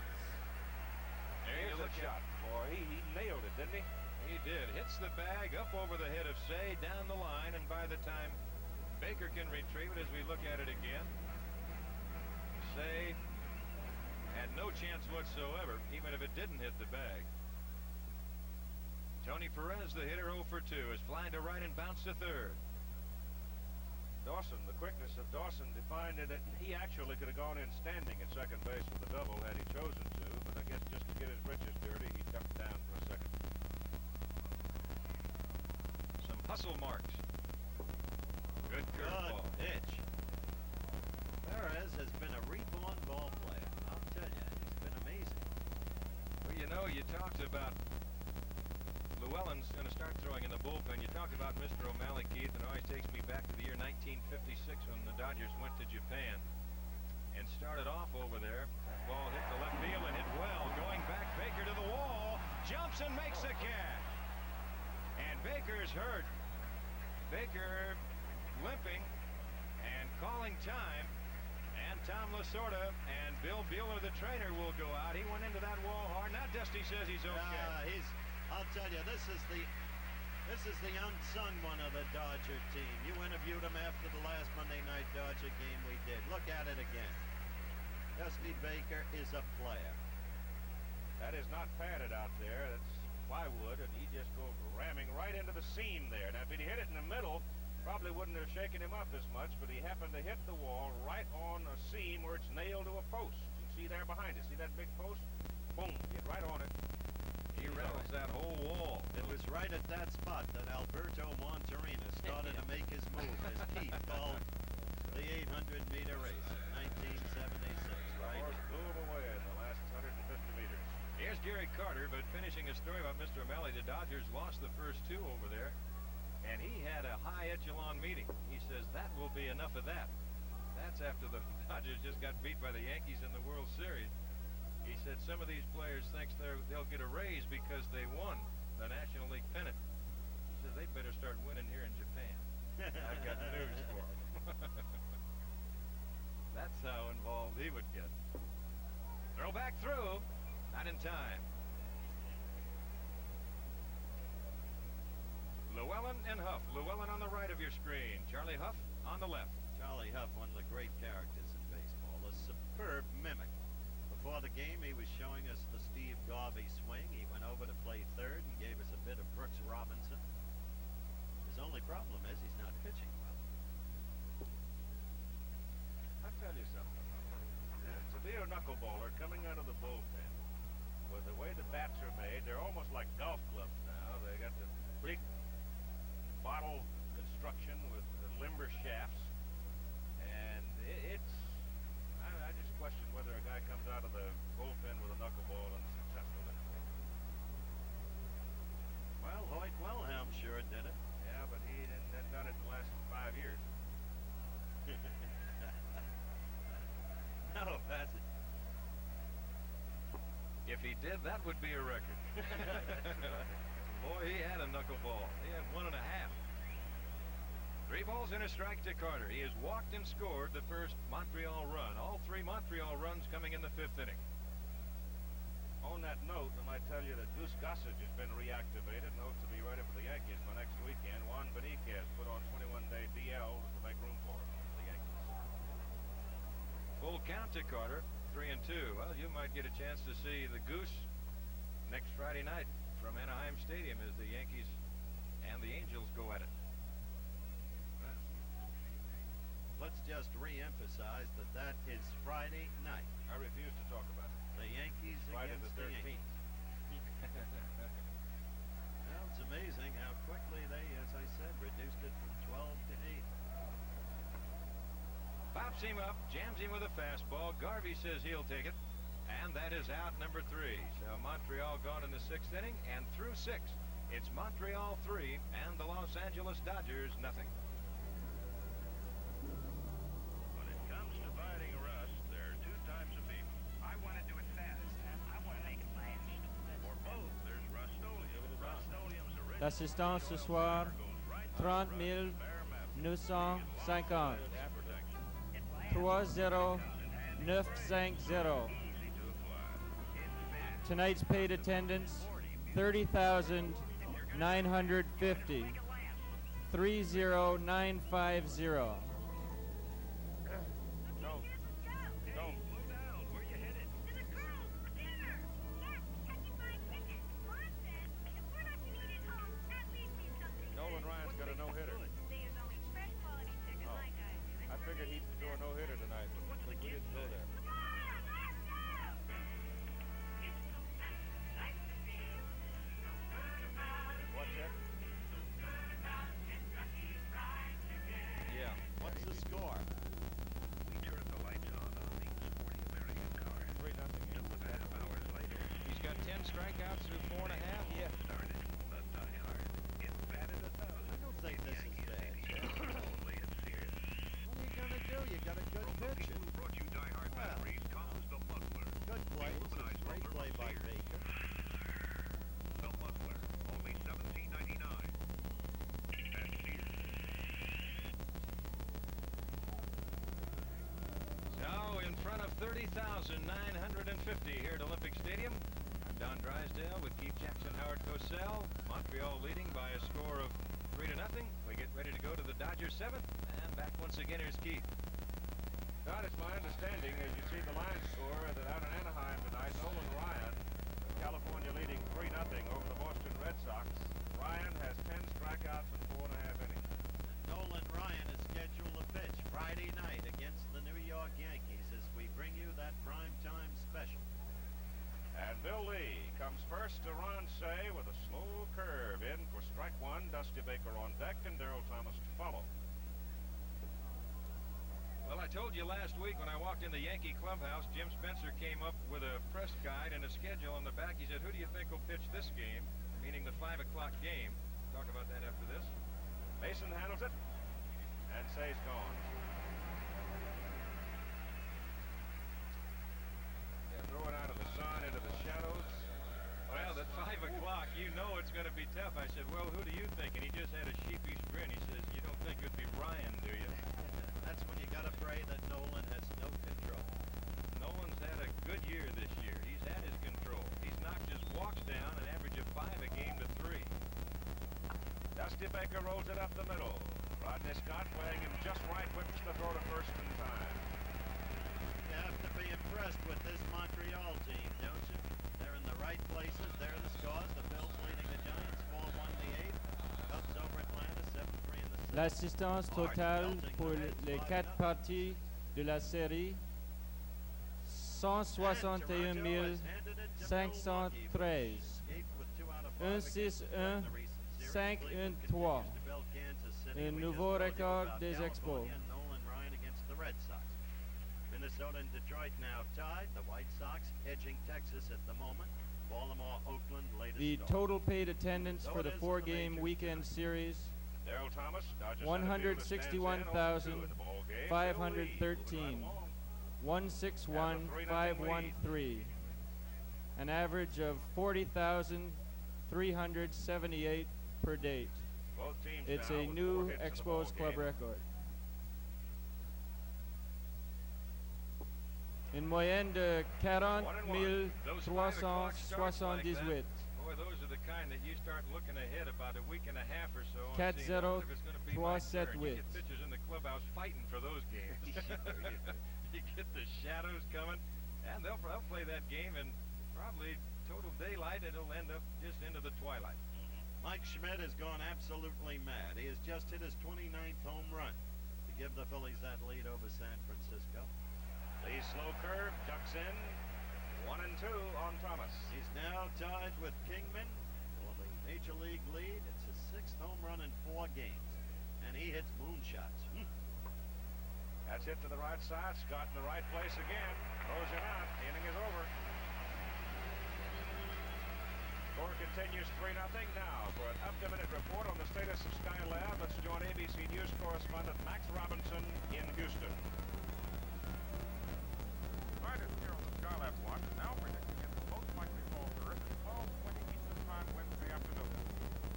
Here's a shot, boy. He nailed it, didn't he? He did. Hits the bag up over the head of Say, down the line, and by the time Baker can retrieve it as we look at it again, Say had no chance whatsoever, even if it didn't hit the bag. Tony Perez, the hitter, 0 for 2, is flying to right and bounced to third. Dawson, the quickness of Dawson defined it. He actually could have gone in standing at second base with the double had he chosen to, but I guess just to get his britches dirty, he ducked down for a second. Some hustle marks. Good curveball. Pitch. Perez has been a reborn ball player. I'll tell you, it's been amazing. Well, you know, you talked about Llewellyn's going to start throwing in the bullpen. You talked about Mr. O'Malley, Keith, and it always takes me back to the year 1956 when the Dodgers went to Japan and started off over there. That ball hit the left field and hit well. Going back, Baker to the wall, jumps and makes the catch. And Baker's hurt. Baker limping and calling time. And Tom Lasorda and Bill Bueller, the trainer, will go out. He went into that wall hard. Now Dusty says he's okay. I'll tell you, this is the unsung one of the Dodger team. You interviewed him after the last Monday night Dodger game we did. Look at it again. Dusty Baker is a player. That is not padded out there. That's plywood, and he just goes ramming right into the seam there. Now, if he'd hit it in the middle, probably wouldn't have shaken him up as much, but he happened to hit the wall right on a seam where it's nailed to a post. You can see there behind it. See that big post? Boom, hit right on it. He rattles that whole wall. It was right at that spot that Alberto Monterina started to make his move, as Keith called the 800-meter race in 1976, right? The horse blew him away in the last 150 meters. Here's Gary Carter, but finishing a story about Mr. O'Malley, the Dodgers lost the first 2 over there, and he had a high echelon meeting. He says that will be enough of that. That's after the Dodgers just got beat by the Yankees in the World Series. He said some of these players think they'll get a raise because they won the National League pennant. He says they better start winning here in Japan. I've got news for them. That's how involved he would get. Throw back through. Not in time. Llewellyn and Huff. Llewellyn on the right of your screen. Charlie Huff on the left. Charlie Huff, one of the great characters in baseball. A superb mimic. Before the game, he was showing us the Steve Garvey swing. He went over to play third and gave us a bit of Brooks Robinson. His only problem is he's not pitching well. I'll tell you something. To be a knuckleballer coming out of the bullpen, with the way the bats are made, they're almost like golf clubs now. They got the big bottle construction with the limber shafts, and I just question whether a guy comes out of the bullpen with a knuckleball and is successful anymore. Well, Hoyt Wilhelm sure did it. Yeah, but he hadn't done it in the last 5 years. No, that's it. If he did, that would be a record. Boy, he had a knuckleball. He had 1.5. 3 balls and a strike to Carter. He has walked and scored the first Montreal run. All 3 Montreal runs coming in the 5th inning. On that note, I might tell you that Goose Gossage has been reactivated and hopes to be ready for the Yankees for next weekend. Juan Beniquez put on 21-day DL to make room for him for the Yankees. Full count to Carter, 3-2. Well, you might get a chance to see the Goose next Friday night from Anaheim Stadium as the Yankees and the Angels go at it. Let's just re-emphasize that is Friday night. I refuse to talk about it. The Yankees Friday against the 13th. the Yankees. Well, it's amazing how quickly they, as I said, reduced it from 12 to 8. Pops him up, jams him with a fastball. Garvey says he'll take it. And that is out number 3. So Montreal gone in the 6th inning, and through 6, it's Montreal 3 and the Los Angeles Dodgers nothing. When it comes to fighting rust, there are 2 types of people. I want to do it fast. I want to make it last. For both, there's Rust-Oleum. Rust-Oleum's original L'assistance ce soir, 30 950. 30950. Tonight's paid attendance, 30,950. 30950. Nolan Ryan's got a no-hitter. Oh, I figured he'd throw a no-hitter tonight, but we didn't go there. What's that? Yeah. What's the score? We turned the lights on these sporty American cars. 3-0. 2.5 hours later. He's got 10 strikeouts through 4.5. Yeah. Started the die-hard. It batted 1,000. I don't think this is bad. Only it's serious. What are you going to do? You got a good pitcher. Who brought you die-hard batteries comes the muffler. Good play. Aluminized Great muffler play from by Sears. Baker. The muffler, only $17.99 at Sears. So in front of 30,950 here at Olympic Stadium. I'm Don Drysdale with Keith Jackson, Howard Cosell. Montreal leading by a score of 3-0. We get ready to go to the Dodgers 7th. And back once again, here's Keith. Don, it's my understanding, as you see the line score, that out in Anaheim tonight, Nolan Ryan, California leading 3-0 over the Boston Red Sox. Ryan has 10 strikeouts in 4.5 innings. Nolan Ryan is scheduled to pitch Friday night against the New York Yankees as we bring you that primetime special. And Bill Lee comes first to Ron Say with a slow curve in for strike 1. Dusty Baker on deck and Darrell Thomas to follow. Well, I told you last week when I walked in the Yankee clubhouse, Jim Spencer came up with a press guide and a schedule on the back. He said, who do you think will pitch this game? Meaning the 5 o'clock game. Talk about that after this. Mason handles it, and Say's gone. Yeah, throwing out of the sun into the shadows. Well, at 5 o'clock, you know it's going to be tough. I said, well, who do you think? And he just had a sheepish grin. He says, you don't think it'd be Ryan, do you? That's when you got to pray that Nolan has no control. Nolan's had a good year this year. He's had his control. He's knocked his walks down an average of 5 a game to 3. Dusty Baker rolls it up the middle. Rodney Scott playing him just right, whips the throw to first in time. You have to be a L'assistance totale pour les 4 parties de la série, 161 513. 1-6-1, 5-1-3. Un nouveau record des Expos. Minnesota and Detroit now tied. The White Sox edging Texas at the moment. Baltimore, Oakland, latest. The total paid attendance for the 4-game weekend series, 161,513. 161,513. An average of 40,378 per date. It's a new Expos club record. Une moyenne de 40 378. Boy, those are the kind that you start looking ahead about a week and a half or so. 4-0, 3-7-8. You get pitchers in the clubhouse fighting for those games. You get the shadows coming, and they'll play that game in probably total daylight. It'll end up just into the twilight. Mike Schmidt has gone absolutely mad. He has just hit his 29th home run to give the Phillies that lead over San Francisco. The slow curve ducks in. 1-2 on Thomas. He's now tied with Kingman for the Major League lead. It's his 6th home run in 4 games. And he hits moonshots. That's hit to the right side. Scott in the right place again. Throws him out. The inning is over. Score continues 3-0 now. For an up-to-minute report on the status of Skylab, let's join ABC News correspondent Max Robinson in Houston. Scientists here on the Skylab watch are now predicting it will most likely fall to Earth at 12:20 Eastern Time Wednesday afternoon.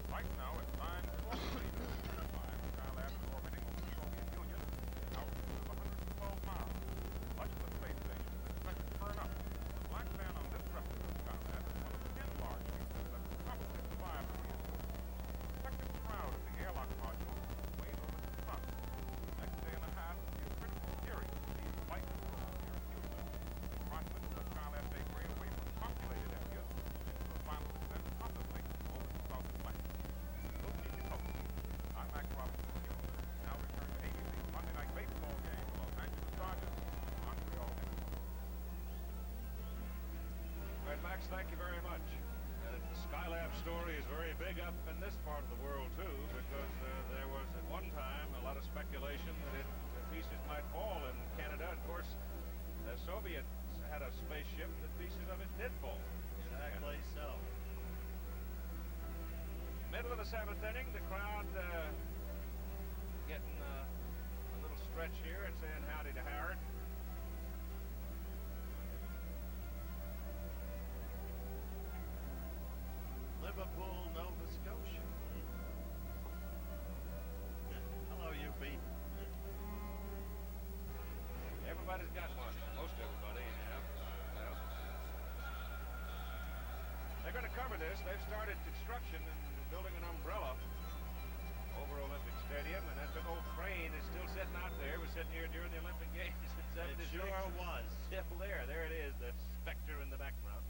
Right now it's 9:12 Eastern Time. Skylab is orbiting over the Soviet Union at an altitude of 112 miles. Much of the space station is expected to burn up. The black band on this replica of Skylab is one of 10 large pieces that will probably survive the reinforcement. The protective shroud of the airlock module weighs over 2 tons. The next day and a half will be a critical period for these flight controls here in Houston. Transmitting the Skylab debris away from populated areas into the final descent possibly over the South Atlantic. We'll keep you posted. I'm Max Robinson News. Now return to ABC's Monday Night Baseball game, the Los Angeles Dodgers and Montreal Expos. Well, Max, thank you very much. The Skylab story is very big up in this part of the world, too, because there was at one time a lot of speculation that the pieces might fall in Canada. Of course, the Soviets had a spaceship that pieces of it did fall. Exactly so. Middle of the 7th inning, the crowd getting a little stretch here and saying howdy to Howard. Liverpool, Nova Scotia. Hello, UB. Everybody's got one. Most everybody, yeah. Well, they're going to cover this. They've started construction and building an umbrella over Olympic Stadium, and that big old crane is still sitting out there. It was sitting here during the Olympic Games in 76. It sure was. Still there. There it is, the specter in the background.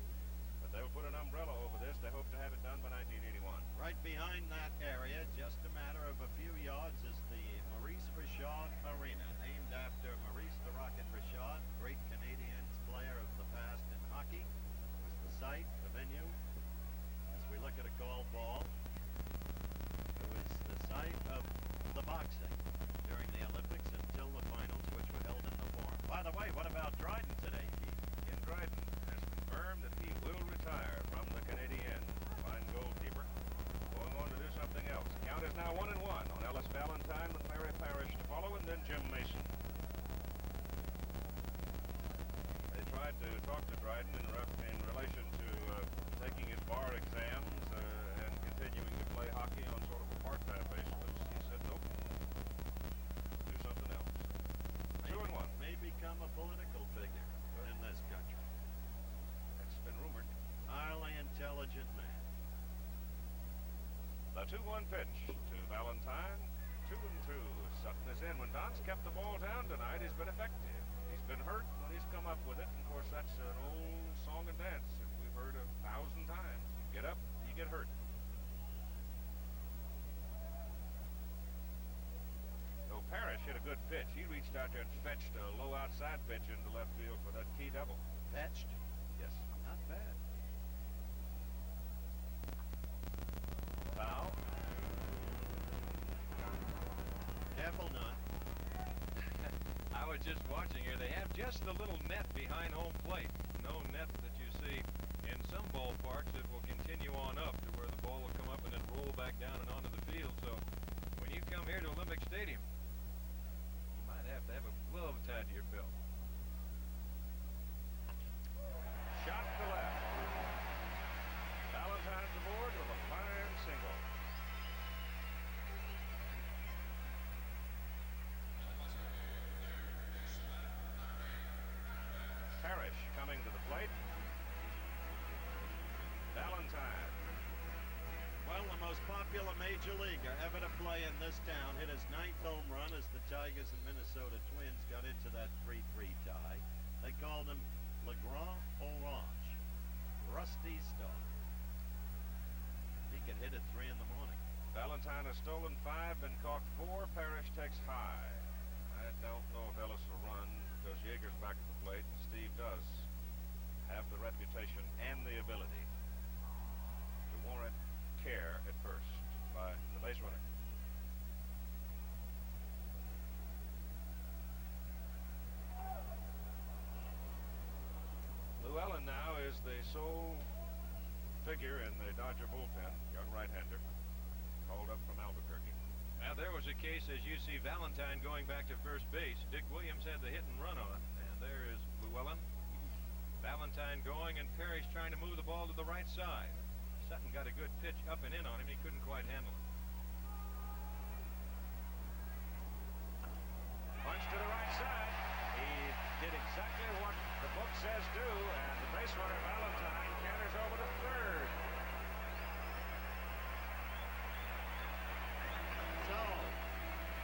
But they'll put an umbrella over this. They hope to have it done by 1981. Right behind that area, just a matter of a few yards, is the Maurice Richard Arena, named after Maurice the Rocket Richard, great Canadian player of the past in hockey. It was the site, the venue. As we look at a goal ball, it was the site of the boxing during the Olympics until the finals, which were held in the Forum. By the way, what about Dryden today, Keith? Ken Dryden has confirmed that he will retire from the Canadiens. Fine goalkeeper. Going on to do something else. The count is now 1-1 on Ellis Valentine with Larry Parrish to follow, and then Jim Mason. They tried to talk to Dryden in relation to taking his bar exams and continuing to play hockey on sort of a part-time basis. He said nope. Do something else. 2-1. May become a political figure in this country. That's been rumored. Highly intelligent man. The 2-1 pitch to Valentine. 2-2. Sutton is in. When Don's kept the ball down tonight, he's been effective. He's been hurt when he's come up with it. And of course, that's an old song and dance that we've heard 1,000 times. You get up, you get hurt. So Parrish hit a good pitch. He reached out there and fetched a low outside pitch into left field for that key double. Fetched? Yes. Not bad. Foul. Careful not. I was just watching here. They have just the little net behind home plate. No net that you see in some ballparks. It will continue on up to where the ball will come up and then roll back down and onto the field. So when you come here to Olympic Stadium, you might have to have a glove tied to your belt. Shot to left. Valentine's aboard with a fine single. Parrish coming to the plate. Valentine. Well, the most popular major leaguer ever to play in this town hit his 9th home run as the Tigers and Minnesota Twins got into that 3-3 tie. They called him Le Grand Orange, Rusty Star. He could hit at 3 in the morning. Valentine has stolen 5 and caught 4. Parrish takes high. I don't know if Ellis will run because Yeager's back at the plate and Steve does have the reputation and the ability to warrant care at first by the base runner. Llewellyn now is the sole figure in the Dodger bullpen, young right-hander, called up from Albuquerque. Now there was a case, as you see Valentine going back to first base. Dick Williams had the hit and run on, and there is Llewellyn. Valentine going, and Parrish trying to move the ball to the right side. Sutton got a good pitch up and in on him. He couldn't quite handle it. Punch to the right side. He did exactly what the book says do, and the base runner Valentine canters over to third. So,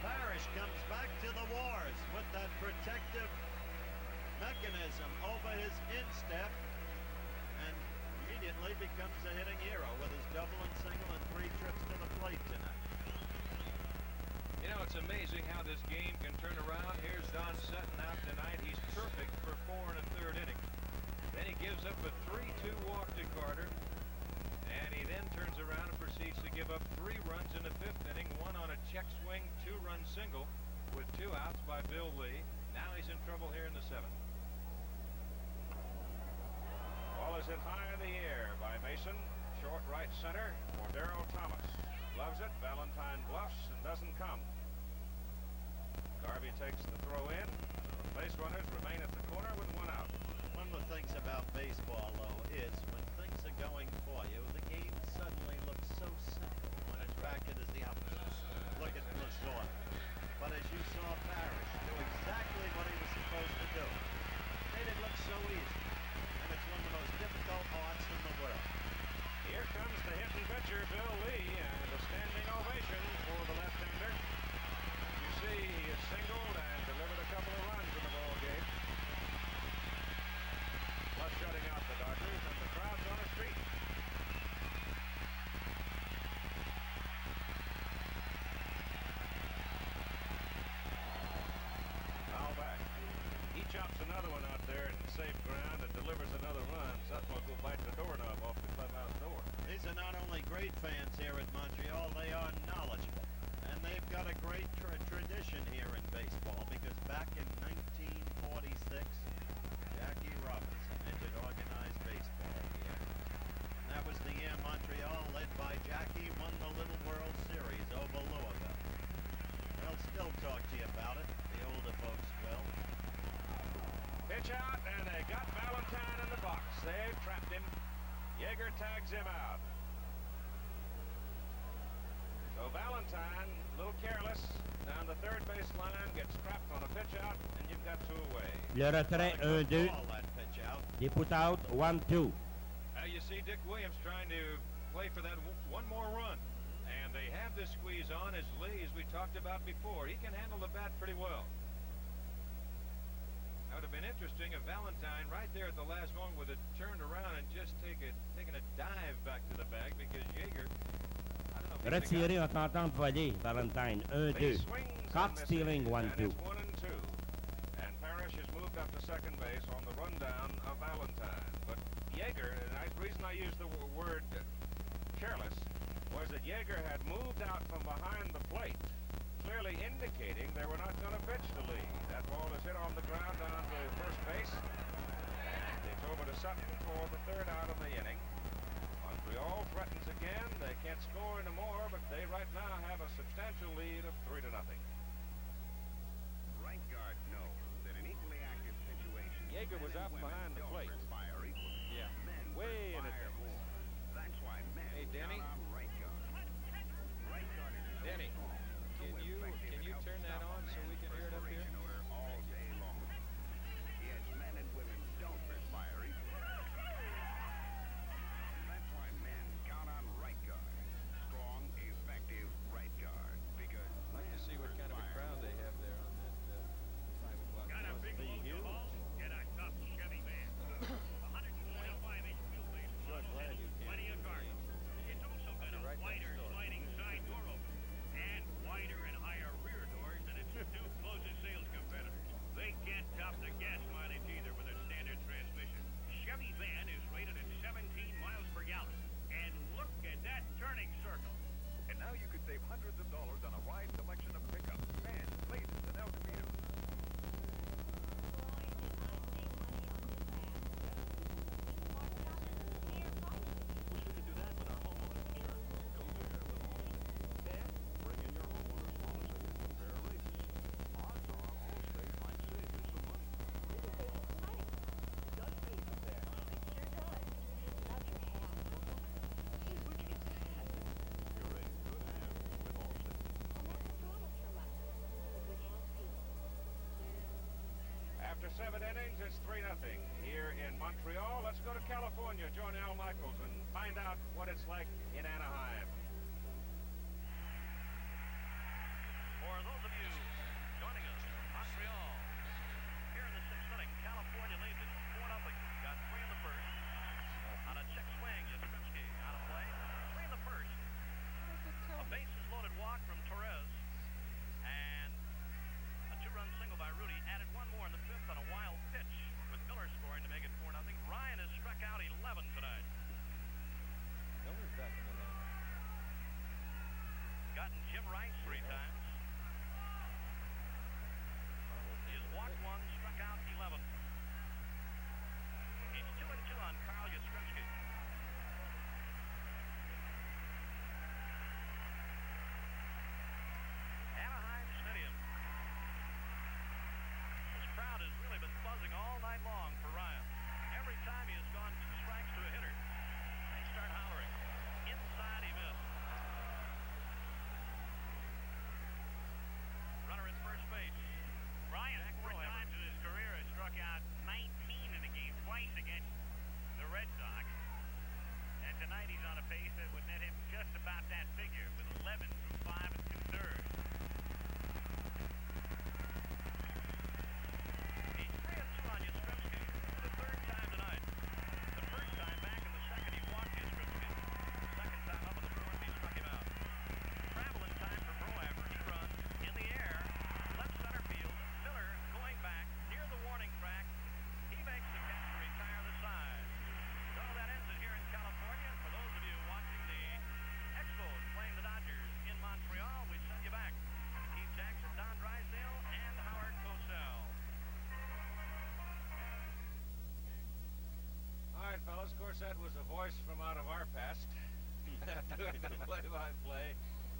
Parrish comes back to the wars with that protective mechanism over his instep and immediately becomes a hitting hero with his double and single and 3 trips to the plate tonight. You know, it's amazing how this game can turn around. Here's Don Sutton out tonight. He's perfect for 4 1/3 innings. Then he gives up a 3-2 walk to Carter. And he then turns around and proceeds to give up 3 runs in the 5th inning, 1 on a check swing, 2-run single with 2 outs by Bill Lee. Now he's in trouble here in the 7th. Ball is hit high in the air by Mason. Short right center for Darrell Thomas. Loves it. Valentine bluffs and doesn't come. Garvey takes the throw in. So the base runners remain at the corner with 1 out. One of the things about baseball, though, is when things are going for you, the game suddenly looks so simple. When in fact it is the opposite. Look at Lasorda. But as you saw Parrish do exactly what he was supposed to do, made it look so easy. And it's one of the most difficult arts in the world. Here comes the hitting pitcher, Bill Lee, and a standing ovation for the left-hander. You see, he has singled and delivered a couple of runs in the ball game. Plus shutting out the Dodgers, and the crowd's on the street. Foul back. He chops another one out there in safe ground and delivers another run. Sutton will go bite the doorknob off the clubhouse door. These are not only great fans here at Montreal, they are knowledgeable. And they've got a great tradition here in baseball because back in 1946, Jackie Robinson entered organized baseball here. And that was the year Montreal, led by Jackie, won the Little World Series over Louisville. They'll still talk to you about it, the older folks will. Pitch out, and they got Valentine in the box. They've trapped him. Yeager tags him out. So Valentine, a little careless, down the third baseline, gets trapped on a pitch out, and you've got 2 away. Le retrait 1-2. Des put out 1-2. Now you see Dick Williams trying to play for that 1 more run. And they have this squeeze on as Lee, as we talked about before. He can handle the bat pretty well. That would have been interesting if Valentine right there at the last moment would have turned around and just taken a dive back to the bag because Yeager, I don't know, Retiré en tentant de voler, Valentine, 1-2. Caught stealing, 1-2. 1-2. And Parrish has moved up to second base on the rundown of Valentine. But Yeager, and the reason I used the word careless, was that Yeager had moved out from behind the plate, clearly indicating they were not going to pitch to Lee. That ball is hit on the ground down to first base. And it's over to Sutton for the third out of the inning. Montreal threatens again. They can't score anymore, but they right now have a substantial lead of 3-0. Right guard knows that an equally active situation. Yeager was out behind the plate. Yeah, way in advance. That's why men Denny. count on right guard. Right guard is Denny, can you turn that on so we can hear it up here? All day long. Yes, men and women don't perspire equally. That's why men count on right guard. Strong, effective right guard. Because I'd like to see what kind of a crowd they have there on that 5 o'clock. Got a big load to haul? Get a tough Chevy van. 125-inch wheelbase. Sure glad you came. Plenty of cargo. It's also got a wider sliding side door opener and wider and higher rear doors than its two closest sales competitors. They can't top the gas mileage either with a standard transmission. Chevy van is rated at 17 miles per gallon. And look at that turning circle. And now you could save hundreds of dollars on a wide selection of pickups, vans, Blazers, and El Caminos. After 7 innings, it's 3-0 here in Montreal. Let's go to California, join Al Michaels, and find out what it's like in Anaheim. For those of you joining us from Montreal, here in the 6th inning, California leads it 4-0. Got 3 in the first. On a check swing, Yastrzemski out of play. 3 in the first. A bases loaded walk from Torres. And a 2-run single by Rudy. Added one more in the 5th on a wild pitch with Miller scoring to make it 4-0. Ryan has struck out 11 tonight. Miller's back in the lineup. Gotten Jim Rice 3 times. He's walked 1, struck out 11. He's 2-2 on Carl Yastrzemski. Anaheim Stadium. This crowd has really been buzzing all night long for Ryan. Every time he has gone 2 strikes to a hitter, they start hollering. Inside he missed. Runner at first base. Ryan, 4 times in his career, has struck out 19 in a game, twice against the Red Sox. And tonight he's on a pace that would net him just about that figure, with 11 through 5 2/3. He's 3-2 on Yastrzemski for the 3rd time tonight. The first time back in the 2nd, he walked Yastrzemski. Second time up in the 4th, he struck him out. Travel in time for Brohammer. He runs in the air, left center field. Miller going back near the warning track. He makes the catch to retire the side. So that ends it here in California. For those of you watching the Expos playing the Dodgers in Montreal, we send you back to Keith Jackson, Don Drysdale, and Howard Cosell. All right, fellas, of course, that was a voice from out of our past doing the play-by-play.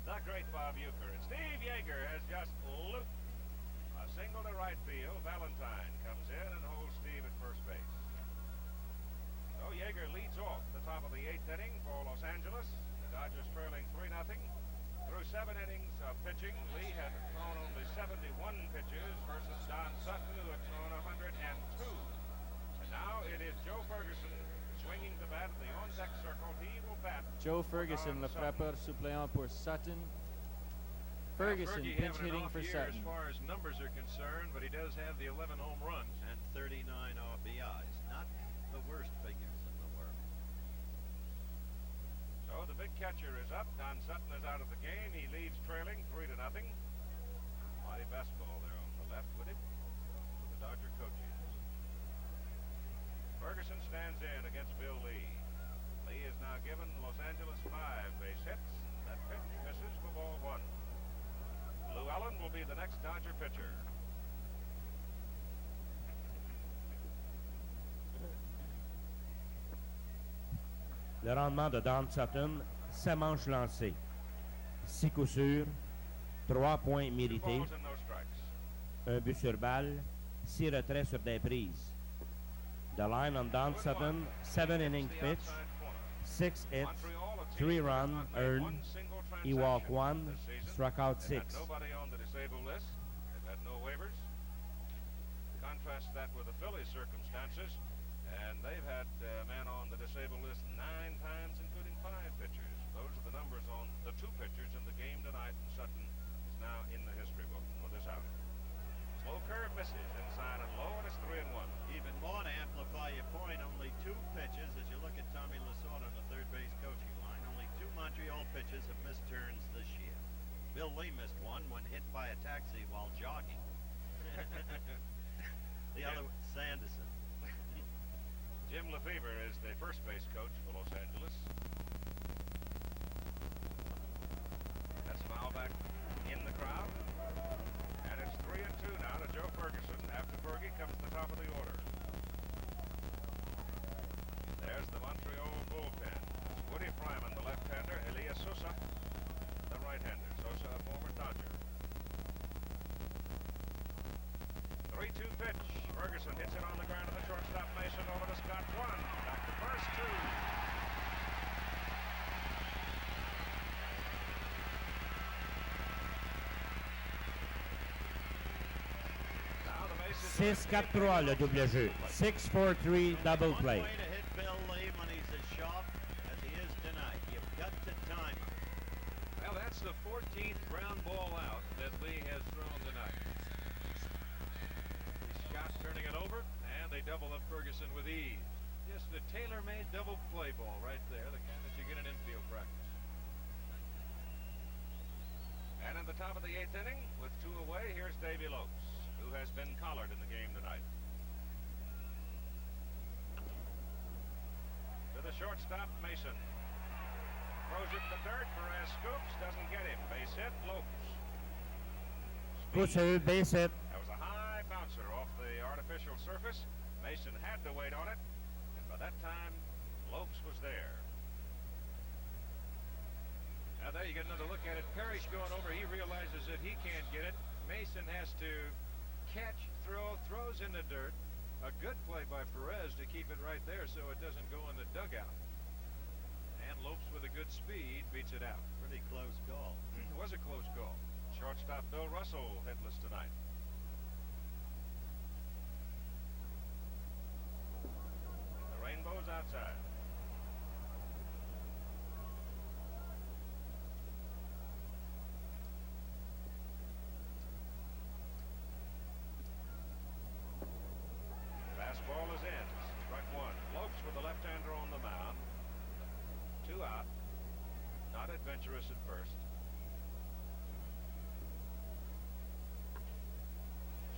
The great Bob Uecker. And Steve Yeager has just looped a single to right field. Valentine comes in and holds Steve at first base. So Yeager leads off the top of the 8th inning for Los Angeles. The Dodgers trailing 3-0. Through 7 innings of pitching, Lee had thrown only 71 pitches versus Don Sutton, who had thrown 102. And now it is Joe Ferguson swinging the bat in the on-deck circle. He will bat. Joe Ferguson, le frappeur suppléant pour Sutton. Ferguson pinch hitting for Sutton. As far as numbers are concerned, but he does have the 11 home runs and 39 RBIs. Not the worst figures in the world. So the big catcher is up. Don Sutton is out of the game. He leaves trailing 3-0. Mighty best ball there on the left with him. The Dodger coaches. Ferguson stands in against Bill Lee. Lee is now given Los Angeles 5 base hits. That pitch misses for ball 1. Lou Allen will be the next Dodger pitcher. Le rendement de Don Sutton, 7 manches lancées, 6 coups sûrs, 3 points mérités, un but sur balle, 6 retraits sur des prises. The line on Don Sutton, 7 innings pitched, 6 hits, 3 runs earned. He walked 1, struck out 6. Nobody on the disabled list. They've had no waivers. Contrast that with the Phillies' circumstances, and they've had men on the disabled list 9 times, including 5 pitchers. Those are the numbers on the 2 pitchers in the game tonight, and Sutton is now in the history book for this outing. Slow curve misses inside and low, and it's 3-1. Even more to amplify your point, only 2 pitches as you look at Tommy Lasorda on the third base coaching line. Only 2 Montreal pitchers have missed turns this year. Bill Lee missed one when hit by a taxi while jogging. The other was Sanderson. Jim Lefevre is the first base coach for Los Angeles. That's foul back in the crowd. And it's 3-2 now to Joe Ferguson. After Fergie comes the top of the order. There's the Montreal bullpen. Woody Fryman, the left-hander. Elias Sosa, the right-hander. Sosa, a former Dodger. 3-2 pitch. Ferguson hits it on the ground to the shortstop. Mason over to Scott. 1. Back to first. 2. Now the bases. 6-4-3 le double jeu. 6-4-3 double play. One way to hit Bill Lee when he's as sharp as he is tonight. You've got to time him. Well, that's the 14th ground ball out that Lee has thrown tonight. Scott turning it over, and they double up Ferguson with ease. Just a tailor-made double play ball right there, the kind that you get in infield practice. And in the top of the 8th inning, with 2 away, here's Davy Lopes, who has been collared in the game tonight. To the shortstop, Mason. Throws it in the dirt. Perez scoops, doesn't get him. Base hit, Lopes. Coup sûr, base hit. That was a high bouncer off the artificial surface. Mason had to wait on it, and by that time, Lopes was there. Now there you get another look at it. Parrish going over, he realizes that he can't get it. Mason has to catch, throws in the dirt. A good play by Perez to keep it right there so it doesn't go in the dugout. And Lopes with a good speed beats it out. Pretty close call. It was a close call. Shortstop Bill Russell hitless tonight. The rainbow's outside. Fastball is in. Strike 1. Lopes with the left-hander on the mound. 2 out. Not adventurous at first.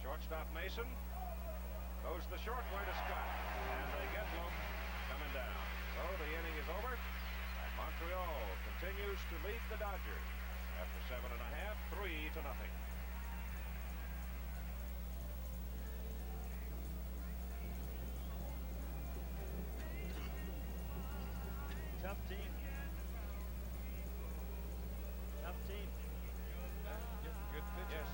Shortstop Mason goes the short way to Scott, and they get Lopes coming down. So the inning is over, and Montreal continues to lead the Dodgers after 7 1/2, 3-0. Tough team. Tough team. Good pitch. Yes.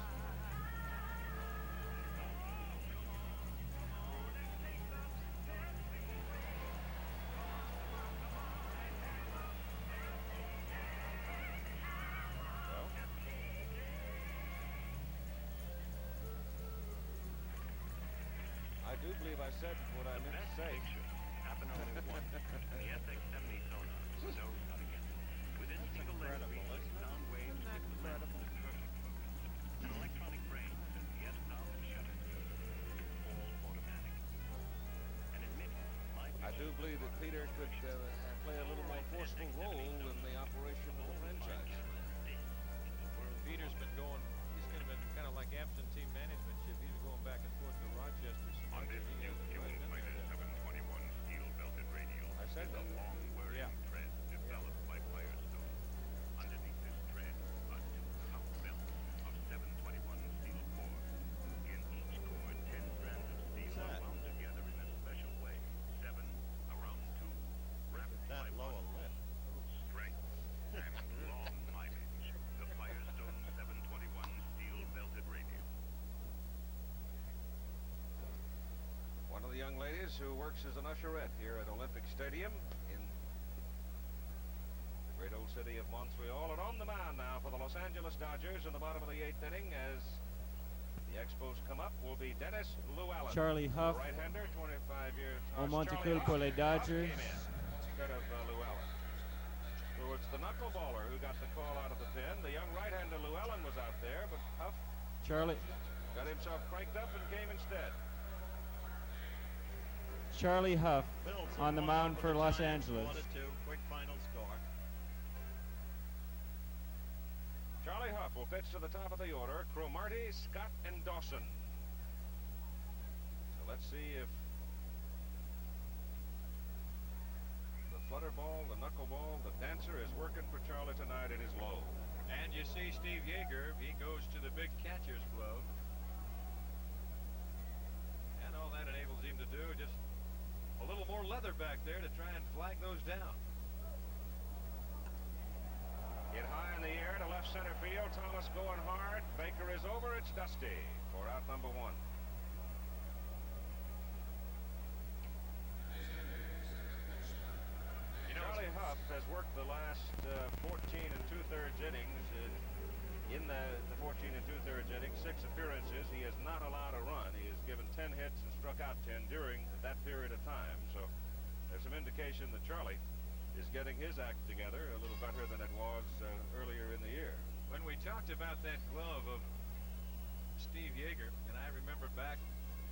I do believe I said what I meant to say. Happen only once. The FX-70 sonar knows how to get it. Within single lens reading, sound waves with the lens is perfect focus. An electronic brain says yes, stop, and shutter. All automatic. And admit, life I do conceivably that Peter could play a little more forceful role in the operation of the franchise. Peter's been going, he's kind of like absentee management ship. He's been going back and forth to Rochester so much that he hasn't really been there. 721 steel-belted radial. I said that. A long-wearing tread developed by Firestone. Underneath this tread are two tough belts of 721 steel core. In each core, 10 strands of steel are wound together in a special way. 7 around 2. Rapid by lower lip. Strength and long mileage. The Firestone 721 steel-belted radial. One of the young ladies who works as an usherette here at Olympic Stadium in the great old city of Montreal. And on the mound now for the Los Angeles Dodgers in the bottom of the 8th inning as the Expos come up will be Dennis Llewellyn. Charlie Huff. Right-hander, 25 years. Au Monticule pour les Dodgers. Instead of Llewellyn. So it's the knuckleballer who got the call out of the pen. The young right-hander Llewellyn was out there, but Huff Charlie got himself cranked up and came instead. Charlie Huff on the mound for Los Angeles. 1-2, quick final score. Charlie Huff will pitch to the top of the order. Cromartie, Scott, and Dawson. So let's see if the flutter ball, the knuckleball, the dancer is working for Charlie tonight. It is low. And you see Steve Yeager, he goes to the big catcher's glove. And all that enables him to do just a little more leather back there to try and flag those down. Hit high in the air to left center field. Thomas going hard. Baker is over. It's Dusty for out number 1. Charlie Huff has worked the last 14 2/3 innings. In the 14 2/3 innings, 6 appearances. He has not allowed a run. He has given 10 hits and struck out 10 during that period of time. So there's some indication that Charlie is getting his act together a little better than it was earlier in the year. When we talked about that glove of Steve Yeager, and I remember back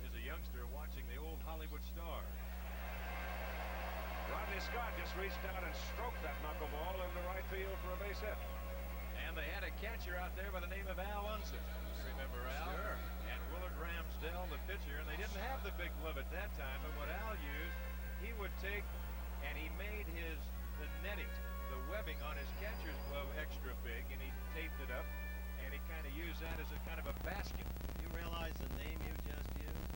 as a youngster watching the old Hollywood Stars. Rodney Scott just reached out and stroked that knuckleball into right field for a base hit. And they had a catcher out there by the name of Al Unser. Remember Al? Sure. And Willard Ramsdell, the pitcher, and they didn't have the big glove at that time, but what Al used, he would take and he made the netting, the webbing on his catcher's glove extra big, and he taped it up, and he kind of used that as a kind of a basket. You realize the name you just used?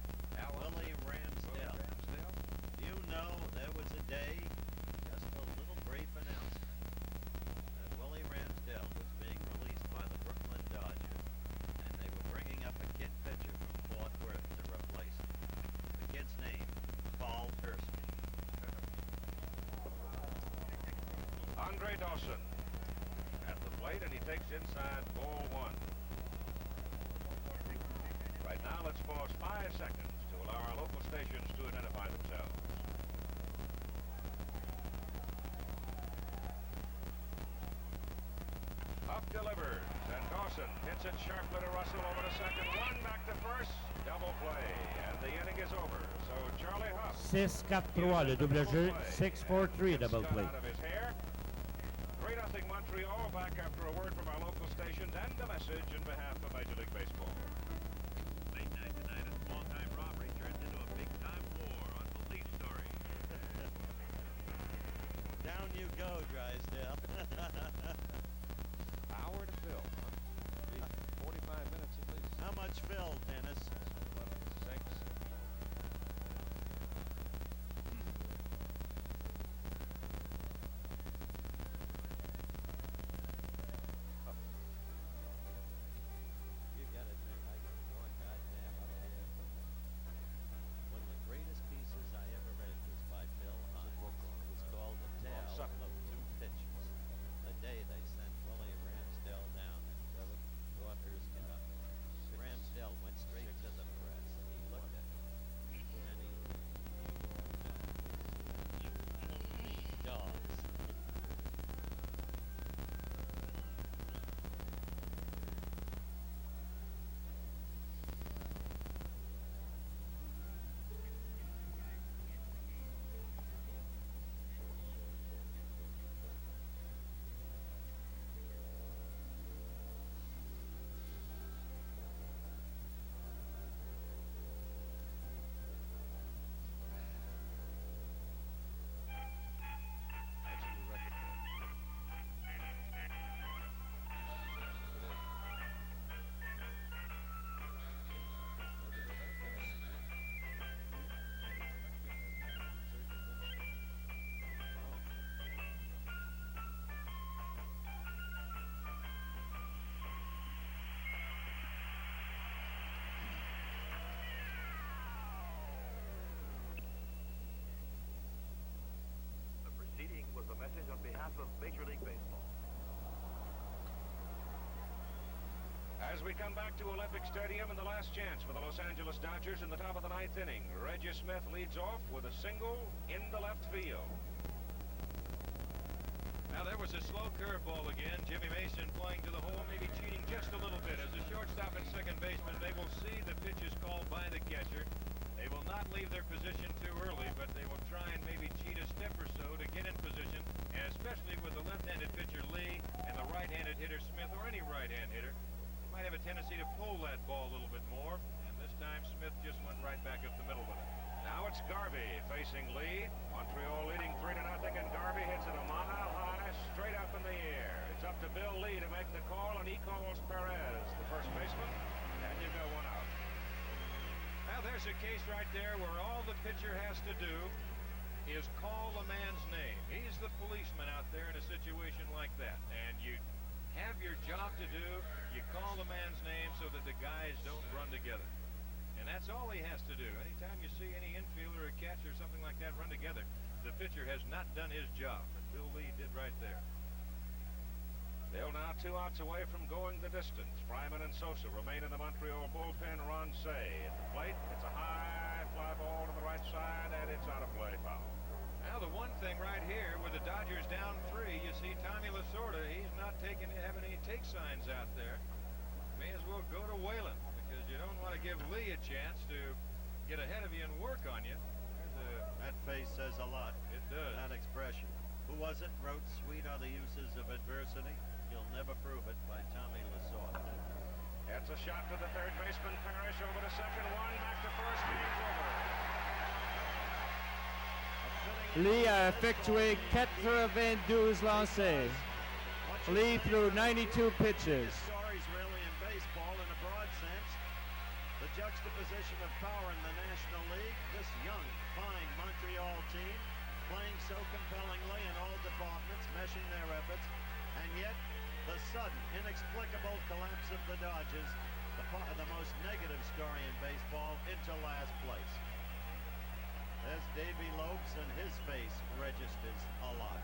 Willie Ramsdell. You know there was a day, just a little brief announcement, that Willie Ramsdell was being released by the Brooklyn Dodgers, and they were bringing up a kid pitcher from Fort Worth to replace him. The kid's name, Paul Tursky. Andre Dawson at the plate, and he takes inside ball 1. Right now, let's pause 5 seconds to allow our local stations to identify themselves. Huff delivers, and Dawson hits it sharply to Russell over to second. 1 back to first, double play, and the inning is over. So Charlie Huff 6-4-3 le double jeu, 6-4-3 double play. out of his hair. 3-0 Montreal, back after a word from our local stations and a message in behalf of Major League Baseball. Late night tonight, a small-time robbery turns into a big-time war on Police Story. Down you go, Drysdale. Hour to fill, huh? Be 45 minutes at least. How much fill, Dennis? 6. You gotta think I got more goddamn up here from one of the greatest pieces I ever read was by Bill Hunt. It was called The Tale of Two Pitches. The day they sent Willie Ramsdell down and brought Erskine up. Ramsdell went come back to Olympic Stadium in the last chance for the Los Angeles Dodgers in the top of the 9th inning. Reggie Smith leads off with a single in the left field. Now there was a slow curveball again. Jimmy Mason playing to the hole, maybe cheating just a little bit. As a shortstop and second baseman, they will see the pitch is called by the catcher. They will not leave their position too early, but they will try and maybe cheat a step or so to get in position, and especially with the left-handed pitcher Lee and the right-handed hitter Smith, or any right-hand hitter, might have a tendency to pull that ball a little bit more, and this time Smith just went right back up the middle with it. Now it's Garvey facing Lee. Montreal leading 3-0, and Garvey hits it a mile high, straight up in the air. It's up to Bill Lee to make the call, and he calls Perez, the first baseman, and you got one out. Now there's a case right there where all the pitcher has to do is call the man's name. He's the policeman out there in a situation like that, and you have your job to do. You call the man's name so that the guys don't run together. And that's all he has to do. Anytime you see any infielder or catcher or something like that run together, the pitcher has not done his job. And Bill Lee did right there. Bill now 2 outs away from going the distance. Fryman and Sosa remain in the Montreal bullpen. Ron Say at the plate. It's a high fly ball to the right side, and it's out of play, foul. Now the one thing right here with the Dodgers down 3, you see Tommy Lasorda, he's not having any take signs out there. May as well go to Whalen, because you don't want to give Lee a chance to get ahead of you and work on you. That face says a lot. It does. That expression. Who was it wrote "Sweet are the uses of adversity"? You'll never prove it, by Tommy Lasorda. It's a shot to the third baseman. Parrish over to second. One back to first. Game's over. Lee a effectué 92 lancés. Lee threw 92 pitches. Stories really in baseball in a broad sense. The juxtaposition of power in the National League. This young, fine Montreal team playing so compellingly in all departments, meshing their efforts, and yet the sudden, inexplicable collapse of the Dodgers, the most negative story in baseball, into last place. There's Davy Lopes, and his face registers a lot.